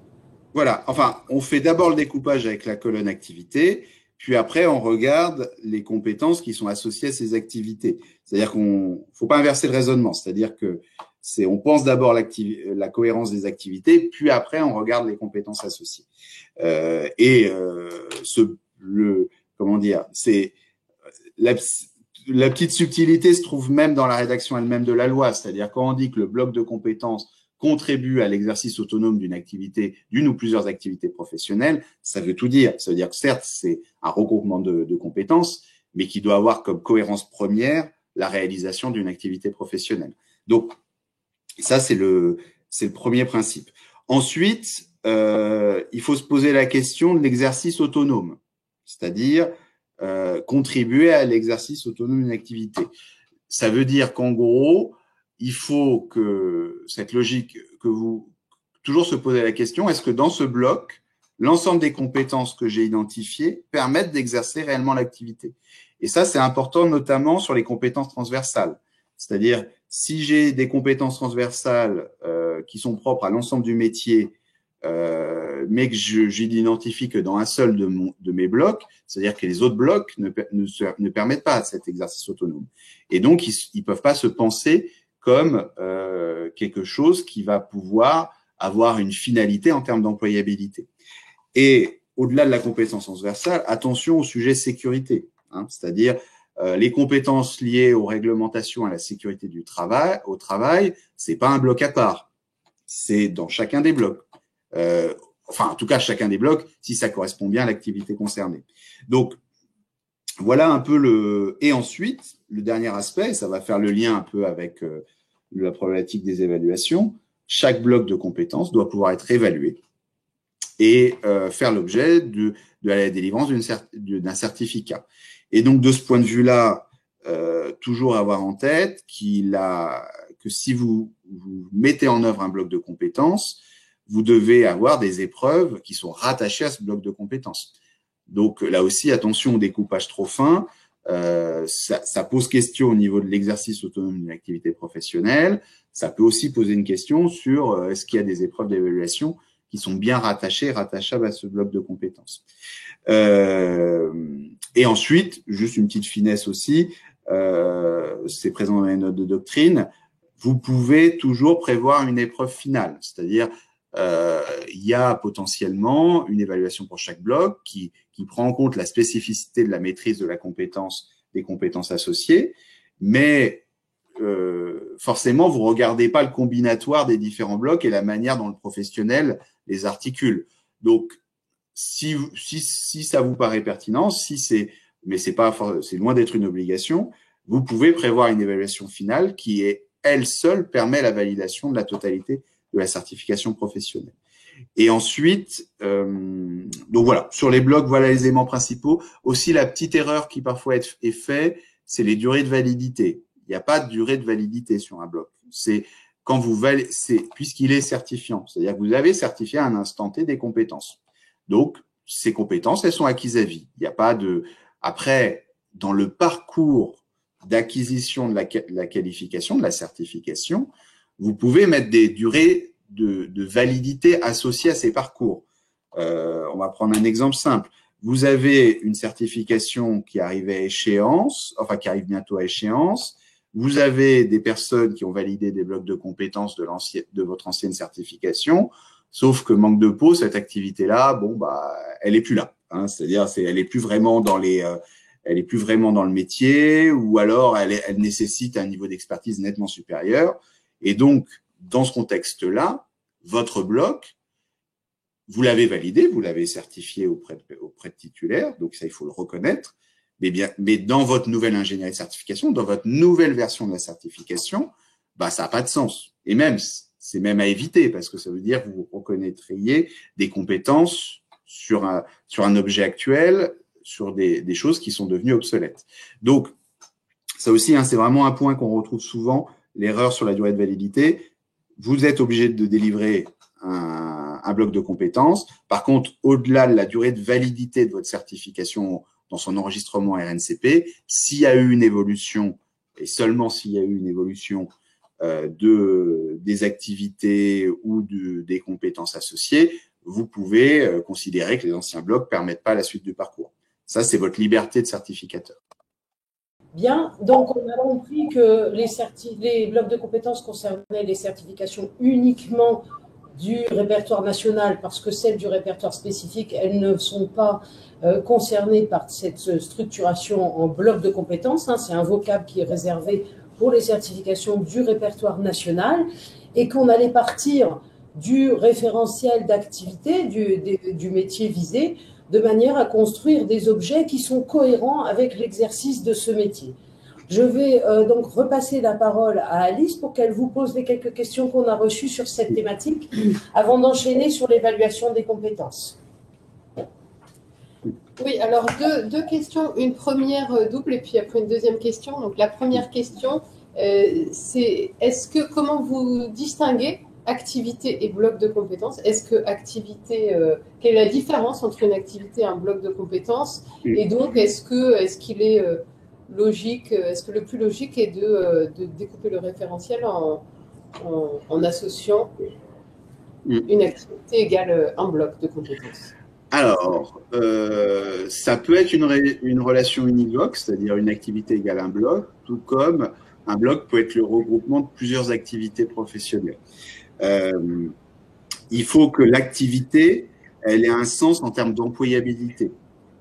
[SPEAKER 2] Voilà. Enfin, on fait d'abord le découpage avec la colonne activité, puis après, on regarde les compétences qui sont associées à ces activités. C'est-à-dire qu'on faut pas inverser le raisonnement. C'est-à-dire que on pense d'abord la cohérence des activités, puis après, on regarde les compétences associées. Comment dire, c'est la petite subtilité se trouve même dans la rédaction elle-même de la loi. C'est-à-dire quand on dit que le bloc de compétences contribue à l'exercice autonome d'une activité, d'une ou plusieurs activités professionnelles, ça veut tout dire. Ça veut dire que certes, c'est un regroupement de compétences, mais qui doit avoir comme cohérence première la réalisation d'une activité professionnelle. Donc, ça, c'est le premier principe. Ensuite, il faut se poser la question de l'exercice autonome, c'est-à-dire contribuer à l'exercice autonome d'une activité. Ça veut dire qu'en gros, il faut que cette logique, que vous toujours se poser la question, est-ce que dans ce bloc, l'ensemble des compétences que j'ai identifiées permettent d'exercer réellement l'activité? Et ça, c'est important, notamment sur les compétences transversales. C'est-à-dire, si j'ai des compétences transversales qui sont propres à l'ensemble du métier, mais que je n'identifie que dans un seul de mes blocs, c'est-à-dire que les autres blocs ne permettent pas cet exercice autonome. Et donc, ils peuvent pas se penser comme quelque chose qui va pouvoir avoir une finalité en termes d'employabilité. Et au-delà de la compétence transversale, attention au sujet sécurité, hein, c'est-à-dire les compétences liées aux réglementations à la sécurité du travail, c'est pas un bloc à part, c'est dans chacun des blocs. Enfin, en tout cas, chacun des blocs, si ça correspond bien à l'activité concernée. Donc, voilà un peu Et ensuite, le dernier aspect, ça va faire le lien un peu avec la problématique des évaluations, chaque bloc de compétences doit pouvoir être évalué et faire l'objet de la délivrance d'un certificat. Et donc, de ce point de vue-là, toujours avoir en tête que si vous mettez en œuvre un bloc de compétences, vous devez avoir des épreuves qui sont rattachées à ce bloc de compétences. Donc, là aussi, attention au découpage trop fin. Ça pose question au niveau de l'exercice autonome d'une activité professionnelle. Ça peut aussi poser une question sur est-ce qu'il y a des épreuves d'évaluation qui sont bien rattachables à ce bloc de compétences. Et ensuite, juste une petite finesse aussi, c'est présent dans les notes de doctrine, vous pouvez toujours prévoir une épreuve finale, c'est-à-dire il y a potentiellement une évaluation pour chaque bloc qui prend en compte la spécificité de la maîtrise de la compétence, des compétences associées, mais forcément, vous regardez pas le combinatoire des différents blocs et la manière dont le professionnel les articule. Donc, si ça vous paraît pertinent, mais c'est loin d'être une obligation, vous pouvez prévoir une évaluation finale qui est, elle seule, permet la validation de la totalité de la certification professionnelle. Et ensuite, donc voilà, sur les blocs, voilà les éléments principaux. Aussi, la petite erreur qui parfois est faite, c'est les durées de validité. Il n'y a pas de durée de validité sur un bloc. C'est quand puisqu'il est certifiant. C'est-à-dire que vous avez certifié à un instant T des compétences. Donc, ces compétences, elles sont acquises à vie. Il n'y a pas de… Après, dans le parcours d'acquisition de la qualification, de la certification, vous pouvez mettre des durées de validité associées à ces parcours. On va prendre un exemple simple. Vous avez une certification qui arrive à échéance, enfin qui arrive bientôt à échéance. Vous avez des personnes qui ont validé des blocs de compétences de votre ancienne certification, sauf que manque de peau, cette activité-là, bon bah, elle est plus là. Hein, c'est-à-dire, elle est plus vraiment dans le métier, ou alors elle nécessite un niveau d'expertise nettement supérieur. Et donc, dans ce contexte-là, votre bloc, vous l'avez validé, vous l'avez certifié auprès de titulaires, donc ça, il faut le reconnaître. Mais dans votre nouvelle ingénierie de certification, dans votre nouvelle version de la certification, bah, ça n'a pas de sens. Et même, c'est même à éviter, parce que ça veut dire que vous reconnaîtriez des compétences sur un objet actuel, sur des choses qui sont devenues obsolètes. Donc, ça aussi, hein, c'est vraiment un point qu'on retrouve souvent, l'erreur sur la durée de validité. Vous êtes obligé de délivrer un bloc de compétences. Par contre, au-delà de la durée de validité de votre certification dans son enregistrement RNCP, s'il y a eu une évolution, et seulement s'il y a eu une évolution des activités ou des compétences associées, vous pouvez considérer que les anciens blocs permettent pas la suite du parcours. Ça, c'est votre liberté de certificateur.
[SPEAKER 1] Bien, donc on a compris que les blocs de compétences concernaient les certifications uniquement du répertoire national, parce que celles du répertoire spécifique, elles ne sont pas concernées par cette structuration en bloc de compétences. Hein, c'est un vocable qui est réservé pour les certifications du répertoire national, et qu'on allait partir du référentiel d'activité du métier visé, de manière à construire des objets qui sont cohérents avec l'exercice de ce métier. Je vais donc repasser la parole à Alice pour qu'elle vous pose les quelques questions qu'on a reçues sur cette thématique avant d'enchaîner sur l'évaluation des compétences.
[SPEAKER 3] Oui, alors deux questions, une première double et puis après une deuxième question. Donc la première question, c'est comment vous distinguez activité et bloc de compétences? Est-ce que activité, quelle est la différence entre une activité et un bloc de compétences? Et donc, est-ce qu'il est logique, est-ce que le plus logique est de découper le référentiel en associant une activité égale un bloc de compétences?
[SPEAKER 2] Alors, ça peut être une relation univoque, c'est-à-dire une activité égale un bloc, tout comme un bloc peut être le regroupement de plusieurs activités professionnelles. Il faut que l'activité, elle ait un sens en termes d'employabilité.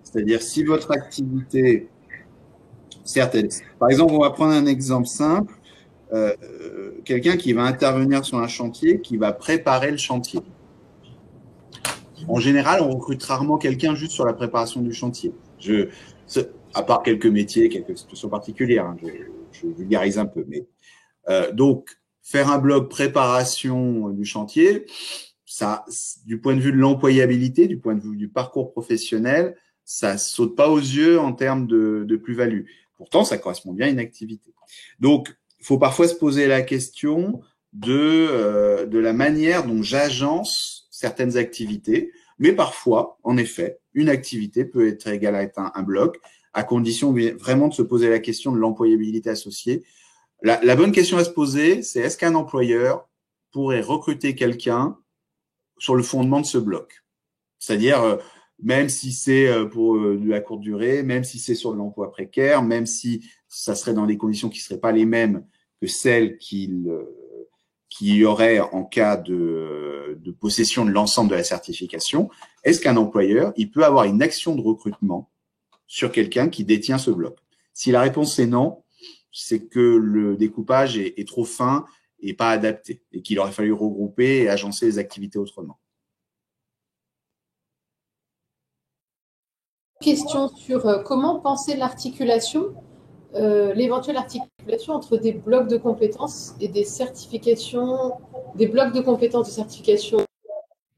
[SPEAKER 2] C'est-à-dire, si votre activité, certes, par exemple, on va prendre un exemple simple, quelqu'un qui va intervenir sur un chantier, qui va préparer le chantier. En général, on recrute rarement quelqu'un juste sur la préparation du chantier. À part quelques métiers, quelques situations particulières, hein, je vulgarise un peu. Mais donc, faire un bloc préparation du chantier, ça, du point de vue de l'employabilité, du point de vue du parcours professionnel, ça saute pas aux yeux en termes de plus-value. Pourtant, ça correspond bien à une activité. Donc, il faut parfois se poser la question de la manière dont j'agence certaines activités, mais parfois, en effet, une activité peut être égale à un bloc, à condition vraiment de se poser la question de l'employabilité associée. La bonne question à se poser, c'est est-ce qu'un employeur pourrait recruter quelqu'un sur le fondement de ce bloc. C'est-à-dire, même si c'est pour de la courte durée, même si c'est sur de l'emploi précaire, même si ça serait dans des conditions qui ne seraient pas les mêmes que celles qu'il y aurait en cas de possession de l'ensemble de la certification, est-ce qu'un employeur, il peut avoir une action de recrutement sur quelqu'un qui détient ce bloc? Si la réponse est non, c'est que le découpage est trop fin et pas adapté, et qu'il aurait fallu regrouper et agencer les activités autrement.
[SPEAKER 3] Question sur comment penser l'articulation, l'éventuelle articulation entre des blocs de compétences et des certifications, des blocs de compétences de certification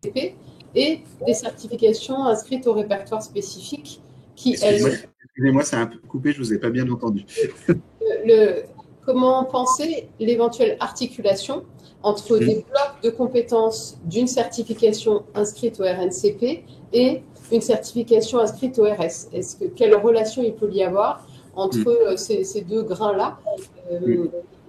[SPEAKER 3] CP et des certifications inscrites au répertoire spécifique qui,
[SPEAKER 2] Excusez-moi, c'est un peu coupé, je ne vous ai pas bien entendu.
[SPEAKER 3] Comment penser l'éventuelle articulation entre des blocs de compétences d'une certification inscrite au RNCP et une certification inscrite au RS? Quelle relation il peut y avoir entre ces deux grains-là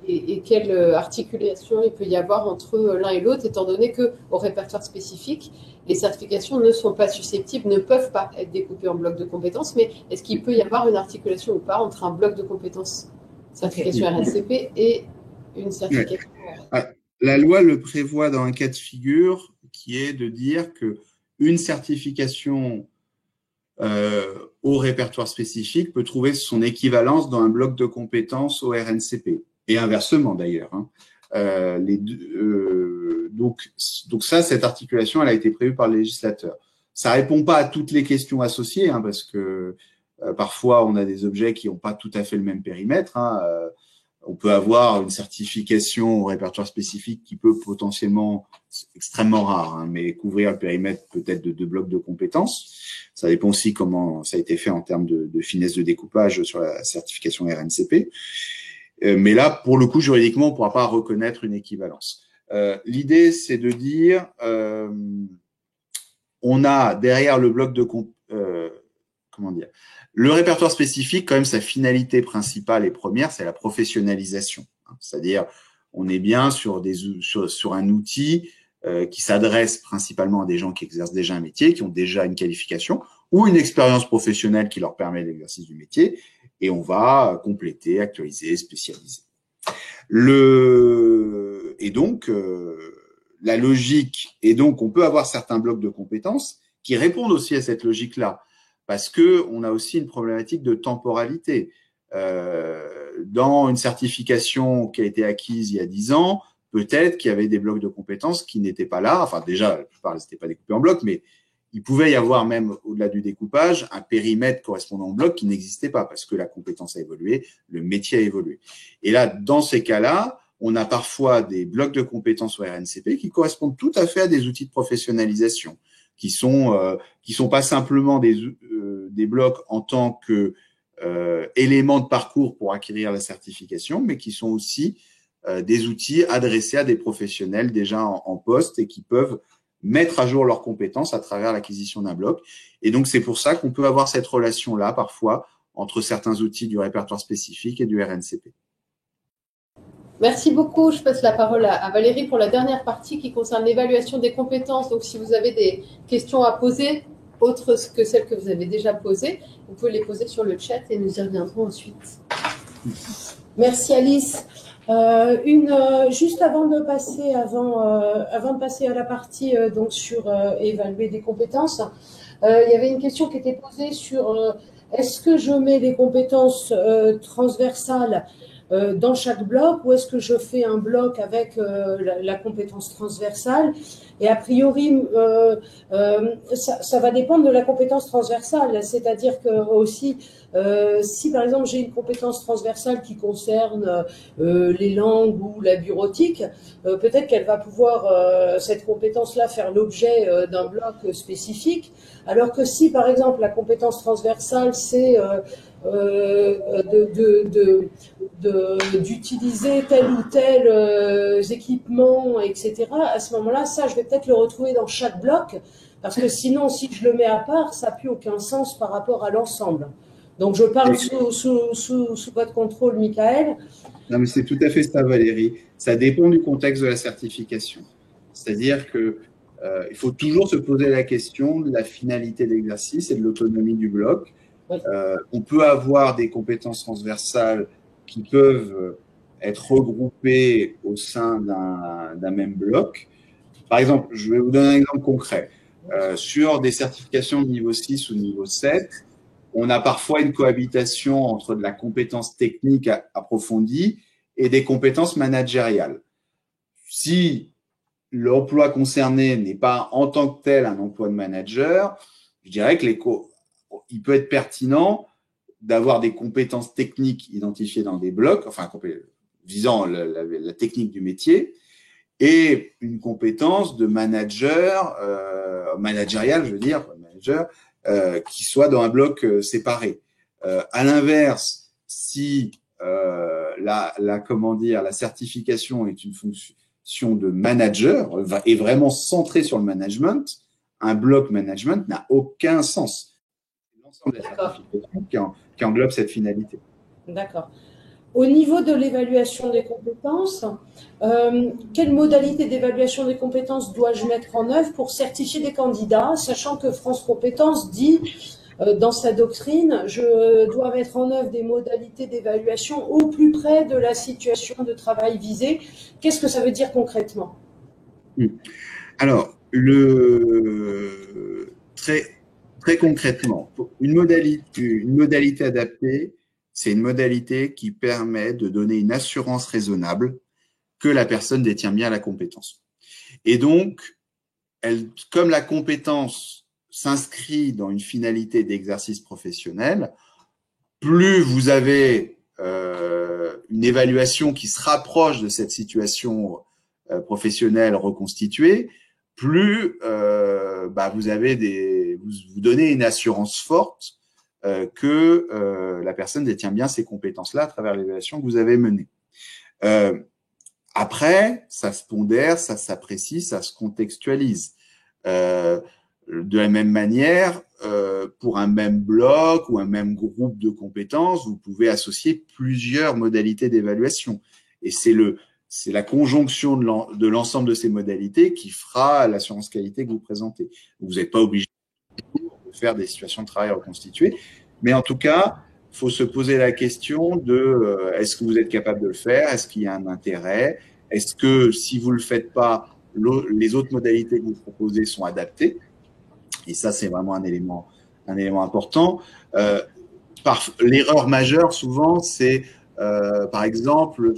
[SPEAKER 3] et quelle articulation il peut y avoir entre l'un et l'autre, étant donné qu'au répertoire spécifique, les certifications ne sont pas susceptibles, ne peuvent pas être découpées en blocs de compétences, mais est-ce qu'il peut y avoir une articulation ou pas entre un bloc de compétences certification RNCP et une certification RS?
[SPEAKER 2] La loi le prévoit dans un cas de figure qui est de dire que une certification au répertoire spécifique peut trouver son équivalence dans un bloc de compétences au RNCP. Et inversement d'ailleurs. Donc ça, cette articulation, elle a été prévue par le législateur. Ça répond pas à toutes les questions associées, parce que parfois on a des objets qui n'ont pas tout à fait le même périmètre. On peut avoir une certification au répertoire spécifique qui peut potentiellement, c'est extrêmement rare, mais couvrir le périmètre peut-être de 2 blocs de compétences. Ça dépend aussi comment ça a été fait en termes de finesse de découpage sur la certification RNCP. Mais là, pour le coup, juridiquement, on ne pourra pas reconnaître une équivalence. L'idée, c'est de dire, on a derrière le bloc de le répertoire spécifique, quand même, sa finalité principale et première, c'est la professionnalisation. C'est-à-dire, on est bien sur un outil qui s'adresse principalement à des gens qui exercent déjà un métier, qui ont déjà une qualification ou une expérience professionnelle qui leur permet l'exercice du métier, et on va compléter, actualiser, spécialiser. Et donc, la logique, et donc on peut avoir certains blocs de compétences qui répondent aussi à cette logique-là, parce que on a aussi une problématique de temporalité. Dans une certification qui a été acquise il y a 10 ans, peut-être qu'il y avait des blocs de compétences qui n'étaient pas là. Enfin, déjà, la plupart n'étaient pas découpés en blocs, mais il pouvait y avoir même, au-delà du découpage, un périmètre correspondant au bloc qui n'existait pas parce que la compétence a évolué, le métier a évolué. Et là, dans ces cas-là, on a parfois des blocs de compétences au RNCP qui correspondent tout à fait à des outils de professionnalisation, qui sont pas simplement des blocs en tant que éléments de parcours pour acquérir la certification, mais qui sont aussi des outils adressés à des professionnels déjà en poste et qui peuvent mettre à jour leurs compétences à travers l'acquisition d'un bloc. Et donc, c'est pour ça qu'on peut avoir cette relation-là, parfois, entre certains outils du répertoire spécifique et du RNCP.
[SPEAKER 3] Merci beaucoup. Je passe la parole à Valérie pour la dernière partie qui concerne l'évaluation des compétences. Donc, si vous avez des questions à poser, autres que celles que vous avez déjà posées, vous pouvez les poser sur le chat et nous y reviendrons ensuite.
[SPEAKER 1] Merci Alice. Juste avant de passer à la partie donc sur évaluer des compétences, il y avait une question qui était posée sur est-ce que je mets des compétences transversales dans chaque bloc ou est-ce que je fais un bloc avec la compétence transversale? Et a priori, ça va dépendre de la compétence transversale, c'est-à-dire que aussi, si par exemple j'ai une compétence transversale qui concerne les langues ou la bureautique, peut-être qu'elle va pouvoir, cette compétence-là, faire l'objet d'un bloc spécifique, alors que si par exemple la compétence transversale, c'est d'utiliser tel ou tel équipement, etc. À ce moment-là, ça, je vais peut-être le retrouver dans chaque bloc, parce que sinon, si je le mets à part, ça n'a plus aucun sens par rapport à l'ensemble. Donc, je parle sous votre contrôle, Michael.
[SPEAKER 2] Non, mais c'est tout à fait ça, Valérie. Ça dépend du contexte de la certification. C'est-à-dire que il faut toujours se poser la question de la finalité de l'exercice et de l'autonomie du bloc.
[SPEAKER 1] Oui.
[SPEAKER 2] On peut avoir des compétences transversales qui peuvent être regroupées au sein d'un même bloc. Par exemple, je vais vous donner un exemple concret. Sur des certifications de niveau 6 ou niveau 7, on a parfois une cohabitation entre de la compétence technique approfondie et des compétences managériales. Si l'emploi concerné n'est pas en tant que tel un emploi de manager, je dirais que il peut être pertinent d'avoir des compétences techniques identifiées dans des blocs, enfin visant la technique du métier, et une compétence de manager, managériale, je veux dire, manager, qui soit dans un bloc séparé. À l'inverse, si la certification est une fonction de manager, est vraiment centrée sur le management, un bloc management n'a aucun sens. C'est l'ensemble de la certification qui englobe cette finalité.
[SPEAKER 1] D'accord. Au niveau de l'évaluation des compétences, quelle modalité d'évaluation des compétences dois-je mettre en œuvre pour certifier des candidats, sachant que France Compétences dit dans sa doctrine, je dois mettre en œuvre des modalités d'évaluation au plus près de la situation de travail visée. Qu'est-ce que ça veut dire concrètement?
[SPEAKER 2] Alors, très concrètement, une modalité adaptée, c'est une modalité qui permet de donner une assurance raisonnable que la personne détient bien la compétence. Et donc, comme la compétence s'inscrit dans une finalité d'exercice professionnel, plus vous avez une évaluation qui se rapproche de cette situation professionnelle reconstituée, plus vous donnez une assurance forte que la personne détient bien ces compétences-là à travers l'évaluation que vous avez menée. Après, ça se pondère, ça s'apprécie, ça se contextualise. De la même manière, pour un même bloc ou un même groupe de compétences, vous pouvez associer plusieurs modalités d'évaluation. Et c'est la conjonction de l'ensemble de ces modalités qui fera l'assurance qualité que vous présentez. Vous n'êtes pas obligé de faire des situations de travail reconstituées, mais en tout cas, il faut se poser la question de est-ce que vous êtes capable de le faire? Est-ce qu'il y a un intérêt? Est-ce que si vous ne le faites pas, les autres modalités que vous proposez sont adaptées? Et ça, c'est vraiment un élément important. L'erreur majeure, souvent, c'est par exemple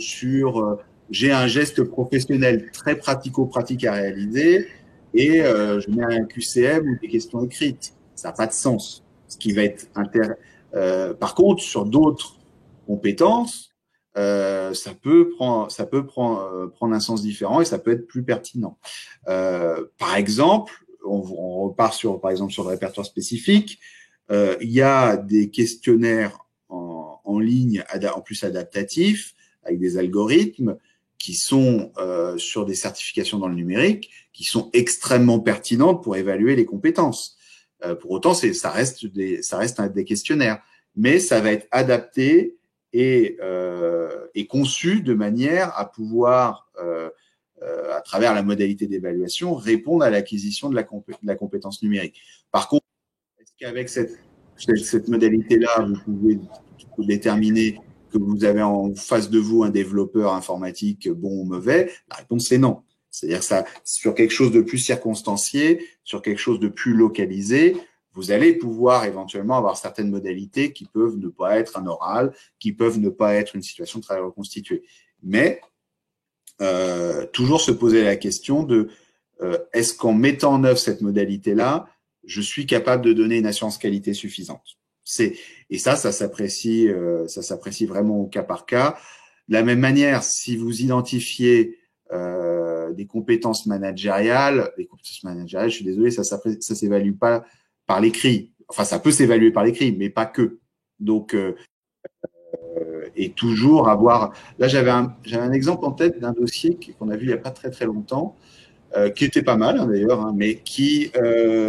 [SPEAKER 2] j'ai un geste professionnel très pratico-pratique à réaliser et je mets un QCM ou des questions écrites. Ça n'a pas de sens. Ce qui va être par contre, sur d'autres compétences, ça peut prendre un sens différent et ça peut être plus pertinent. Par exemple, on repart par exemple sur le répertoire spécifique. Il y a des questionnaires en ligne, en plus adaptatifs, avec des algorithmes qui sont sur des certifications dans le numérique, qui sont extrêmement pertinentes pour évaluer les compétences. Pour autant, ça reste des questionnaires, mais ça va être adapté et conçu de manière à pouvoir, à travers la modalité d'évaluation, répondre à l'acquisition de la compétence numérique. Par contre, est-ce qu'avec cette modalité-là, vous pouvez déterminer que vous avez en face de vous un développeur informatique bon ou mauvais? La réponse est non. C'est-à-dire que sur quelque chose de plus circonstancié, sur quelque chose de plus localisé, vous allez pouvoir éventuellement avoir certaines modalités qui peuvent ne pas être un oral, qui peuvent ne pas être une situation de travail reconstituée. Mais toujours se poser la question de est-ce qu'en mettant en œuvre cette modalité-là, je suis capable de donner une assurance qualité suffisante? Et ça s'apprécie vraiment au cas par cas. De la même manière, si vous identifiez des compétences managériales, je suis désolé, ça s'évalue pas par l'écrit. Enfin, ça peut s'évaluer par l'écrit, mais pas que. Donc, et toujours avoir. Là, j'avais un exemple en tête d'un dossier qu'on a vu il n'y a pas très très longtemps, qui était pas mal d'ailleurs, mais qui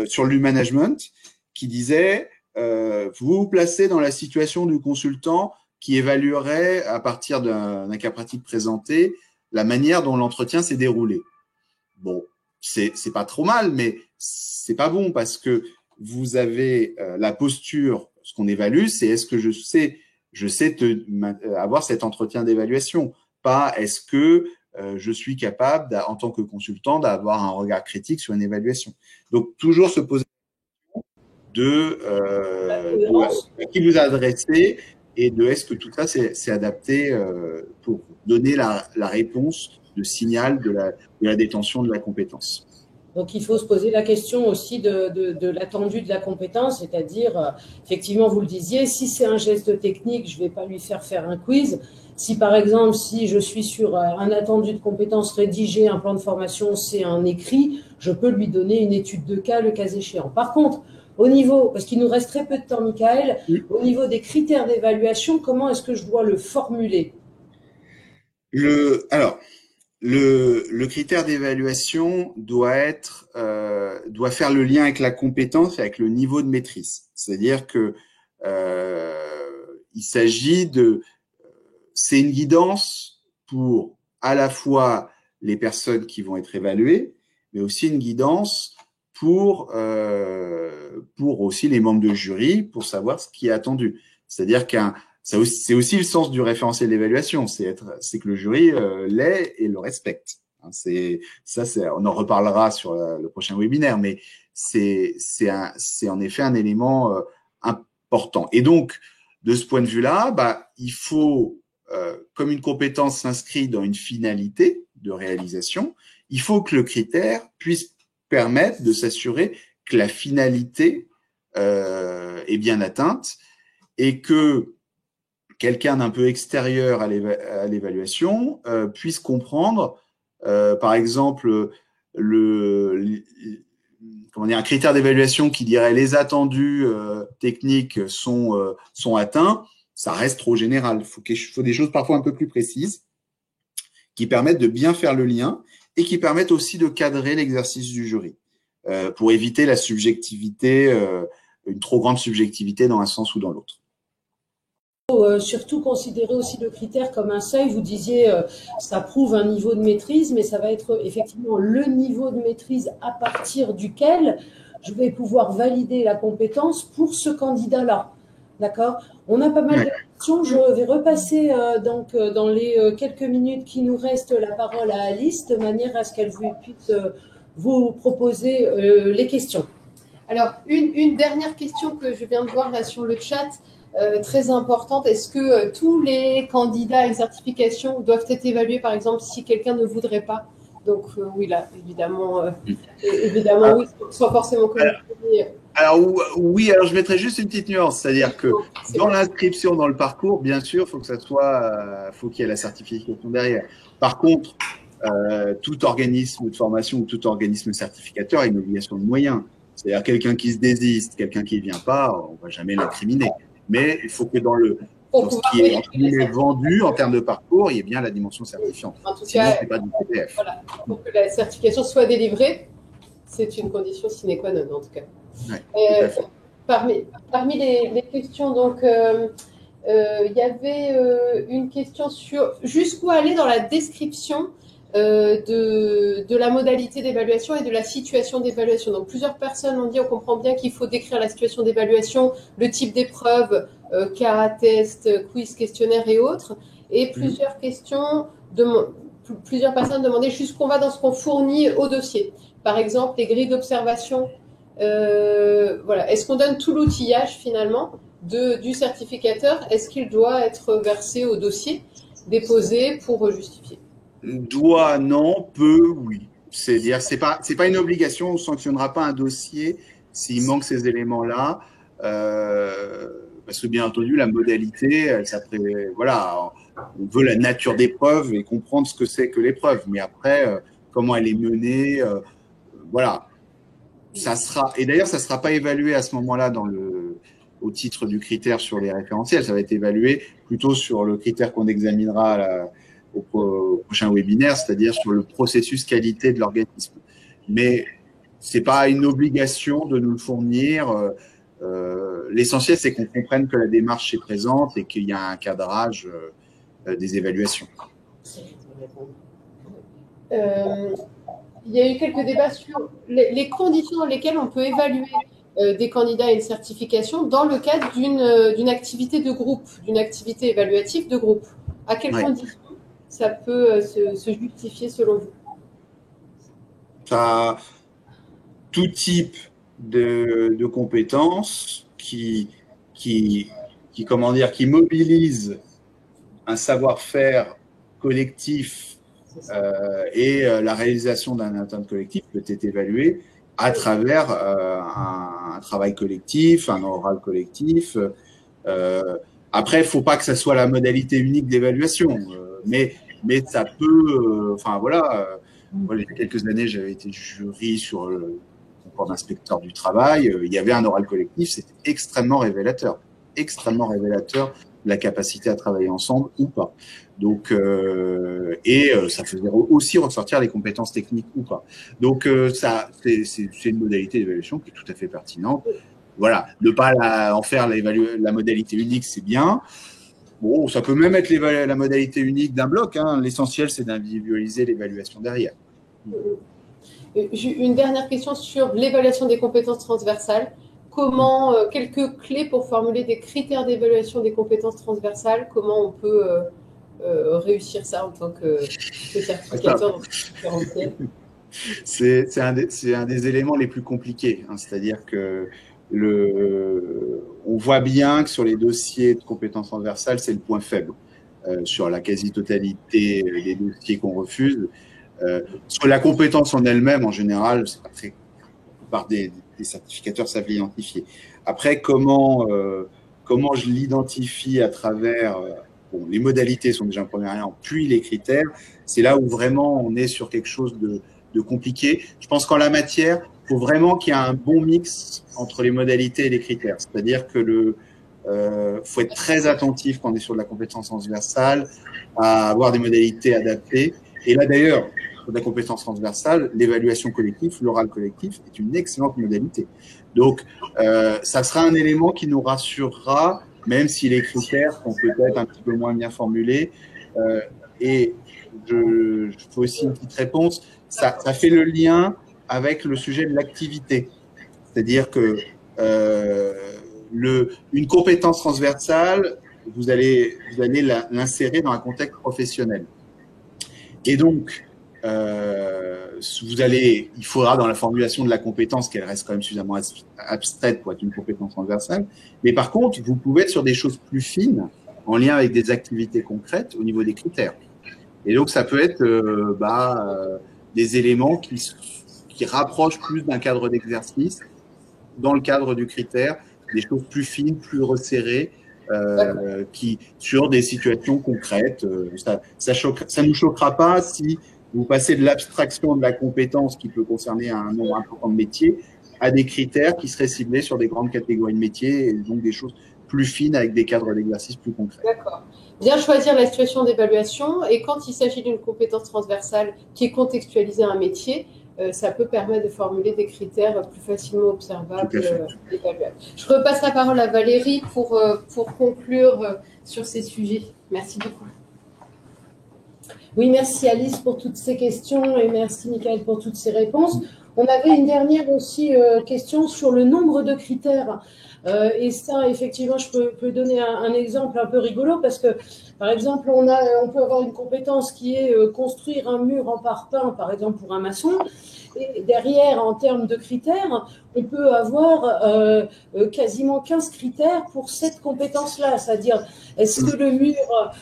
[SPEAKER 2] sur le management, qui disait vous vous placez dans la situation du consultant qui évaluerait à partir d'un cas pratique présenté la manière dont l'entretien s'est déroulé. Bon, c'est pas trop mal, mais c'est pas bon parce que vous avez la posture. Ce qu'on évalue, c'est est-ce que je sais avoir cet entretien d'évaluation, pas est-ce que je suis capable, en tant que consultant, d'avoir un regard critique sur une évaluation. Donc, toujours se poser à qui vous adressez et de est-ce que tout ça, c'est adapté pour donner la réponse, le signal de la détention de la compétence.
[SPEAKER 1] Donc, il faut se poser la question aussi de l'attendu de la compétence, c'est-à-dire, effectivement, vous le disiez, si c'est un geste technique, je ne vais pas lui faire un quiz. Si, par exemple, si je suis sur un attendu de compétence rédigé, un plan de formation, c'est un écrit, je peux lui donner une étude de cas, le cas échéant. Par contre, au niveau, parce qu'il nous reste très peu de temps, Michael, au niveau des critères d'évaluation, comment est-ce que je dois le formuler?
[SPEAKER 2] Alors, le critère d'évaluation doit faire le lien avec la compétence et avec le niveau de maîtrise. C'est-à-dire que il s'agit c'est une guidance pour à la fois les personnes qui vont être évaluées, mais aussi une guidance pour aussi les membres de jury, pour savoir ce qui est attendu. C'est-à-dire c'est aussi le sens du référentiel d'évaluation, c'est que le jury l'ait et le respecte. On en reparlera sur le prochain webinaire, mais c'est en effet un élément important. Et donc, de ce point de vue-là, il faut, comme une compétence s'inscrit dans une finalité de réalisation, il faut que le critère puisse permettre de s'assurer que la finalité est bien atteinte et que quelqu'un d'un peu extérieur à l'évaluation puisse comprendre, par exemple, un critère d'évaluation qui dirait les attendus techniques sont atteints, ça reste trop général. Il faut des choses parfois un peu plus précises qui permettent de bien faire le lien et qui permettent aussi de cadrer l'exercice du jury pour éviter la subjectivité, une trop grande subjectivité dans un sens ou dans l'autre.
[SPEAKER 1] Surtout considérer aussi le critère comme un seuil. Vous disiez, ça prouve un niveau de maîtrise, mais ça va être effectivement le niveau de maîtrise à partir duquel je vais pouvoir valider la compétence pour ce candidat-là. D'accord? On a pas mal de questions. Je vais repasser donc dans les quelques minutes qui nous restent la parole à Alice, de manière à ce qu'elle puisse vous proposer les questions.
[SPEAKER 3] Alors, une dernière question que je viens de voir là sur le chat, très importante. Est-ce que tous les candidats à une certification doivent être évalués, par exemple, si quelqu'un ne voudrait pas? Donc, oui, là, évidemment, oui, soit forcément communiqué.
[SPEAKER 2] Alors, oui, alors je mettrais juste une petite nuance, c'est-à-dire que dans l'inscription, dans le parcours, bien sûr, faut qu'il y ait la certification derrière. Par contre, tout organisme de formation ou tout organisme certificateur a une obligation de moyens. C'est-à-dire quelqu'un qui se désiste, quelqu'un qui ne vient pas, on ne va jamais l'incriminer. Mais il faut que dans ce qui est vendu en termes de parcours, il y ait bien la dimension certifiante.
[SPEAKER 3] En tout
[SPEAKER 2] Sinon,
[SPEAKER 3] cas,
[SPEAKER 2] c'est pas du PDF.
[SPEAKER 3] Voilà. Pour que la certification soit délivrée, c'est une condition sine qua non, en tout cas.
[SPEAKER 2] Ouais,
[SPEAKER 3] parmi les questions, donc, il y avait une question sur jusqu'où aller dans la description de la modalité d'évaluation et de la situation d'évaluation. Donc, plusieurs personnes ont dit, on comprend bien qu'il faut décrire la situation d'évaluation, le type d'épreuve, cas, test, quiz, questionnaire et autres. Et plusieurs personnes demandaient jusqu'où on va dans ce qu'on fournit au dossier. Par exemple, les grilles d'observation. Voilà. Est-ce qu'on donne tout l'outillage finalement du certificateur? Est-ce qu'il doit être versé au dossier, déposé pour justifier?
[SPEAKER 2] Doit, non, peut, oui. C'est-à-dire, c'est pas une obligation, on ne sanctionnera pas un dossier s'il manque ces éléments-là, parce que bien entendu, la modalité, voilà, on veut la nature des preuves et comprendre ce que c'est que l'épreuve, mais après, comment elle est menée, voilà. Et d'ailleurs, ça sera pas évalué à ce moment-là au titre du critère sur les référentiels, ça va être évalué plutôt sur le critère qu'on examinera au prochain webinaire, c'est-à-dire sur le processus qualité de l'organisme. Mais c'est pas une obligation de nous le fournir. L'essentiel, c'est qu'on comprenne que la démarche est présente et qu'il y a un cadrage des évaluations.
[SPEAKER 3] il y a eu quelques débats sur les conditions dans lesquelles on peut évaluer des candidats à une certification dans le cadre d'une activité de groupe, d'une activité évaluative de groupe. À quelles conditions ça peut se justifier selon vous?
[SPEAKER 2] Ça, tout type de compétences qui mobilise un savoir-faire collectif et la réalisation d'un atteinte collectif peut être évaluée à travers un travail collectif, un oral collectif. Après, il ne faut pas que ça soit la modalité unique d'évaluation, mais ça peut, enfin voilà, moi, il y a quelques années, j'avais été jury sur le concours d'inspecteur du travail, il y avait un oral collectif, c'était extrêmement révélateur de la capacité à travailler ensemble ou pas. Donc, ça faisait aussi ressortir les compétences techniques ou pas. Donc, ça, c'est une modalité d'évaluation qui est tout à fait pertinente. Voilà, ne pas en faire la modalité unique, c'est bien. Bon, ça peut même être la modalité unique d'un bloc. Hein. L'essentiel, c'est d'individualiser l'évaluation derrière.
[SPEAKER 3] Une dernière question sur l'évaluation des compétences transversales. Comment, quelques clés pour formuler des critères d'évaluation des compétences transversales, comment on peut réussir ça en tant que certificateur dans différents métiers?
[SPEAKER 2] C'est un des éléments les plus compliqués. Hein. C'est-à-dire que on voit bien que sur les dossiers de compétences transversales, c'est le point faible. Sur la quasi-totalité des dossiers qu'on refuse. Sur la compétence en elle-même, en général, c'est pas très, par des certificateurs savent l'identifier. Après, comment je l'identifie à travers les modalités sont déjà un premier élément, puis les critères, c'est là où vraiment on est sur quelque chose de compliqué. Je pense qu'en la matière, il faut vraiment qu'il y ait un bon mix entre les modalités et les critères. C'est-à-dire que faut être très attentif quand on est sur de la compétence transversale, à avoir des modalités adaptées. Et là, d'ailleurs, sur la compétence transversale, l'évaluation collective, l'oral collectif est une excellente modalité. Donc, ça sera un élément qui nous rassurera, même si les critères sont peut-être un petit peu moins bien formulés. Et je fais aussi une petite réponse. Ça fait le lien avec le sujet de l'activité. C'est-à-dire que une compétence transversale, vous allez l'insérer dans un contexte professionnel. Et donc, il faudra dans la formulation de la compétence qu'elle reste quand même suffisamment abstraite pour être une compétence transversale. Mais par contre, vous pouvez être sur des choses plus fines en lien avec des activités concrètes au niveau des critères. Et donc, ça peut être des éléments qui rapprochent plus d'un cadre d'exercice dans le cadre du critère, des choses plus fines, plus resserrées, sur des situations concrètes. Ça nous choquera pas si vous passez de l'abstraction de la compétence qui peut concerner un nombre important de métiers à des critères qui seraient ciblés sur des grandes catégories de métiers et donc des choses plus fines avec des cadres d'exercice plus concrets.
[SPEAKER 3] D'accord. Bien choisir la situation d'évaluation et quand il s'agit d'une compétence transversale qui est contextualisée à un métier, ça peut permettre de formuler des critères plus facilement observables, évaluables. Je repasse la parole à Valérie pour conclure sur ces sujets. Merci beaucoup.
[SPEAKER 1] Oui, merci Alice pour toutes ces questions et merci Michael pour toutes ces réponses. On avait une dernière aussi question sur le nombre de critères. Et ça, effectivement, je peux donner un exemple un peu rigolo parce que, par exemple, on peut avoir une compétence qui est construire un mur en parpaing, par exemple, pour un maçon. Et derrière, en termes de critères, on peut avoir quasiment 15 critères pour cette compétence-là. C'est-à-dire, est-ce que le mur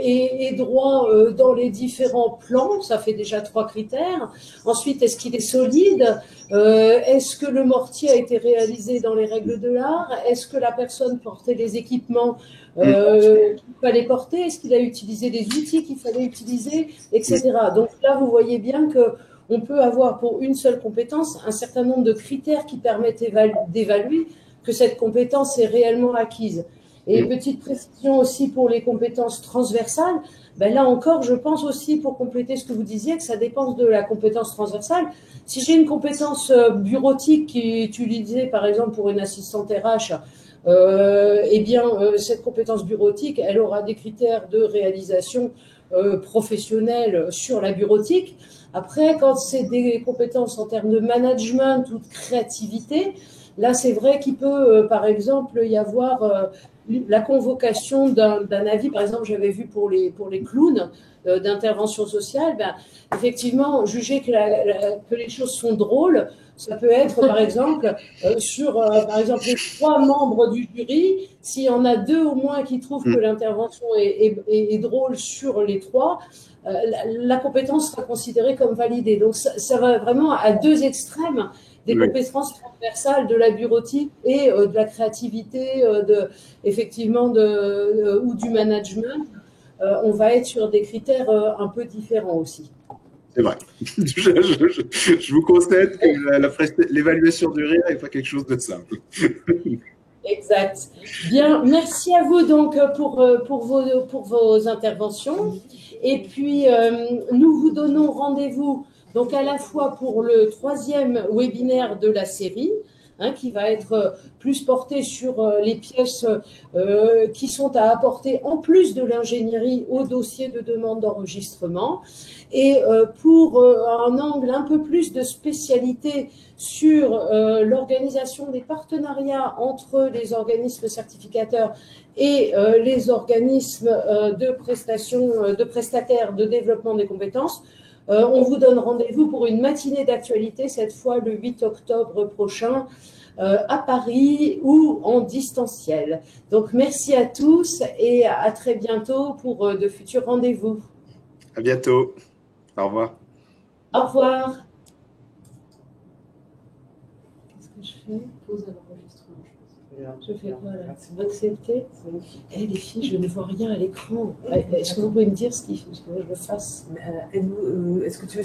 [SPEAKER 1] est droit dans les différents plans? Ça fait déjà 3 critères. Ensuite, est-ce qu'il est solide? Est-ce que le mortier a été réalisé dans les règles de l'art? Est-ce que la personne portait les équipements qu'il fallait porter? Est-ce qu'il a utilisé les outils qu'il fallait utiliser, etc. Donc là, vous voyez bien que on peut avoir pour une seule compétence un certain nombre de critères qui permettent d'évaluer que cette compétence est réellement acquise. Et petite précision aussi pour les compétences transversales, ben là encore, je pense aussi, pour compléter ce que vous disiez, que ça dépend de la compétence transversale. Si j'ai une compétence bureautique qui est utilisée, par exemple, pour une assistante RH, cette compétence bureautique, elle aura des critères de réalisation professionnelles sur la bureautique. Après, quand c'est des compétences en termes de management ou de créativité, là, c'est vrai qu'il peut, par exemple, y avoir la convocation d'un avis. Par exemple, j'avais vu pour les clowns d'intervention sociale, ben, effectivement, juger que les choses sont drôles, ça peut être, par exemple, par exemple, les 3 membres du jury, s'il y en a 2 au moins qui trouvent que l'intervention est drôle sur les 3, la compétence sera considérée comme validée. Donc, ça va vraiment à 2 extrêmes des compétences transversales de la bureautique et de la créativité, effectivement, ou du management. On va être sur des critères un peu différents aussi.
[SPEAKER 2] C'est vrai. Je vous concède que l'évaluation du rire n'est pas quelque chose de simple.
[SPEAKER 1] Exact. Bien, merci à vous donc pour vos interventions. Et puis, nous vous donnons rendez-vous donc à la fois pour le 3e webinaire de la série, qui va être plus porté sur les pièces qui sont à apporter en plus de l'ingénierie au dossier de demande d'enregistrement, et pour un angle un peu plus de spécialité sur l'organisation des partenariats entre les organismes certificateurs et les organismes de prestataires de développement des compétences. On vous donne rendez-vous pour une matinée d'actualité, cette fois le 8 octobre prochain, à Paris ou en distanciel. Donc, merci à tous et à très bientôt pour de futurs rendez-vous.
[SPEAKER 2] À bientôt. Au revoir.
[SPEAKER 1] Au revoir. Qu'est-ce que je fais? Pause à l'enregistrement. Je fais quoi là? Accepter. Eh, les filles, je ne vois rien à l'écran. Est-ce que vous pouvez me dire ce qu'il faut que je fasse?
[SPEAKER 4] Est-ce que tu veux